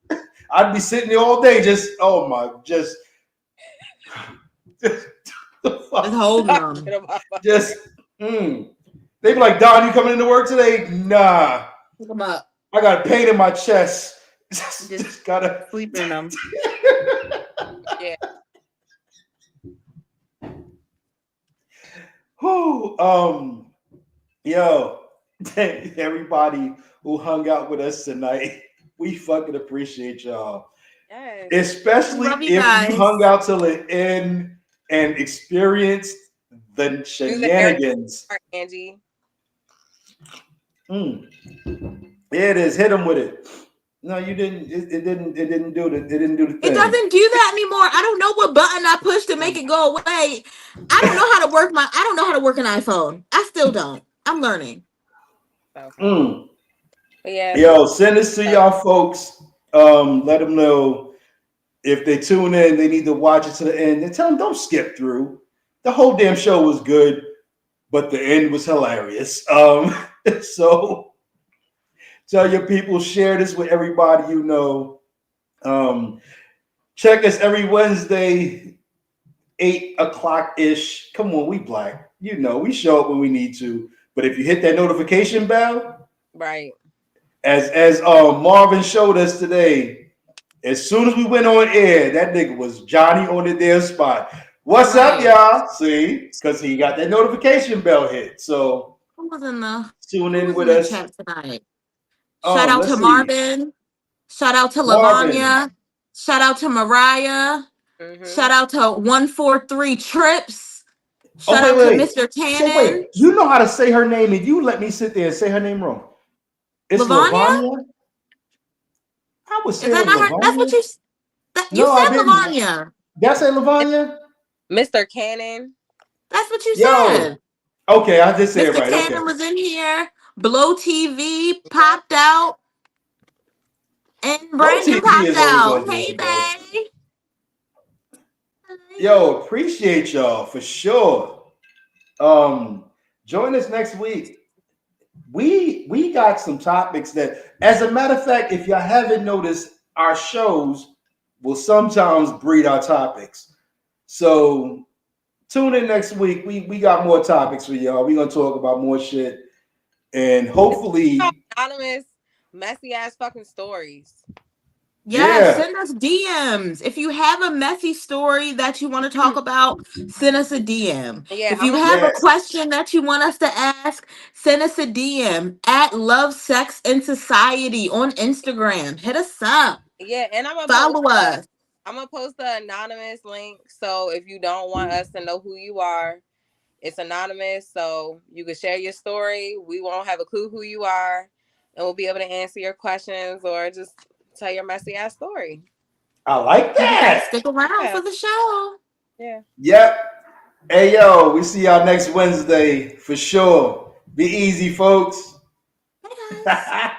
I'd be sitting there all day, just holding them. They be like, Don, you coming into work today? Nah. Pick them up. I got a pain in my chest. Just gotta sleep in them. Yeah. Woo! Yo, everybody who hung out with us tonight, we fucking appreciate y'all. Yes. Especially Love you if you guys. hung out till the end and experienced the shenanigans. Angie. Mm. Yeah, it is. Hit them with it. No, you didn't. It didn't. It didn't do the. It didn't do the thing. It doesn't do that anymore. I don't know what button I pushed to make it go away. I don't know how to work I don't know how to work an iPhone. I still don't. I'm learning. Mm. But yeah. Yo, send this to y'all folks. Let them know if they tune in, they need to watch it to the end. And tell them don't skip through. The whole damn show was good, but the end was hilarious. So tell your people, share this with everybody you know. Check us every Wednesday, 8 o'clock-ish. Come on, we black. You know, we show up when we need to. But if you hit that notification bell, right. As Marvin showed us today, as soon as we went on air, that nigga was Johnny on the damn spot. What's up, y'all? See, because he got that notification bell hit. So Who was in the tune in with the us chat tonight? Shout out to let's see. Marvin. Shout out to Marvin. Lavanya. Shout out to Mariah. Shout out to 143 Trips. Shout out to Mr. Cannon. So wait, you know how to say her name, and you let me sit there and say her name wrong. It's Lavanya. I would say is that not her? That's what you. You said Lavanya. Did I say Lavanya? Mr. Cannon. That's what you said. Okay, I just said it right. Mr. Cannon was in here. Blow TV popped out. And Brandon popped out. Hey, babe. Yo, appreciate y'all for sure. Join us next week. We got some topics that, as a matter of fact, if y'all haven't noticed, our shows will sometimes breed our topics. So tune in next week. We got more topics for y'all. We're gonna talk about more shit, and hopefully anonymous, messy ass fucking stories. Yes, send us DMs. If you have a messy story that you want to talk about, send us a DM. Yeah, if you have a question that you want us to ask, send us a DM at Love, Sex, and Society on Instagram. Hit us up. Yeah, and I'm gonna follow us. I'm gonna post the anonymous link. So if you don't want us to know who you are, it's anonymous. So you can share your story. We won't have a clue who you are, and we'll be able to answer your questions or just tell your messy ass story. I like that. Stick around for the show. Yeah. Yep. Hey yo, we see y'all next Wednesday for sure. Be easy, folks. Hey guys.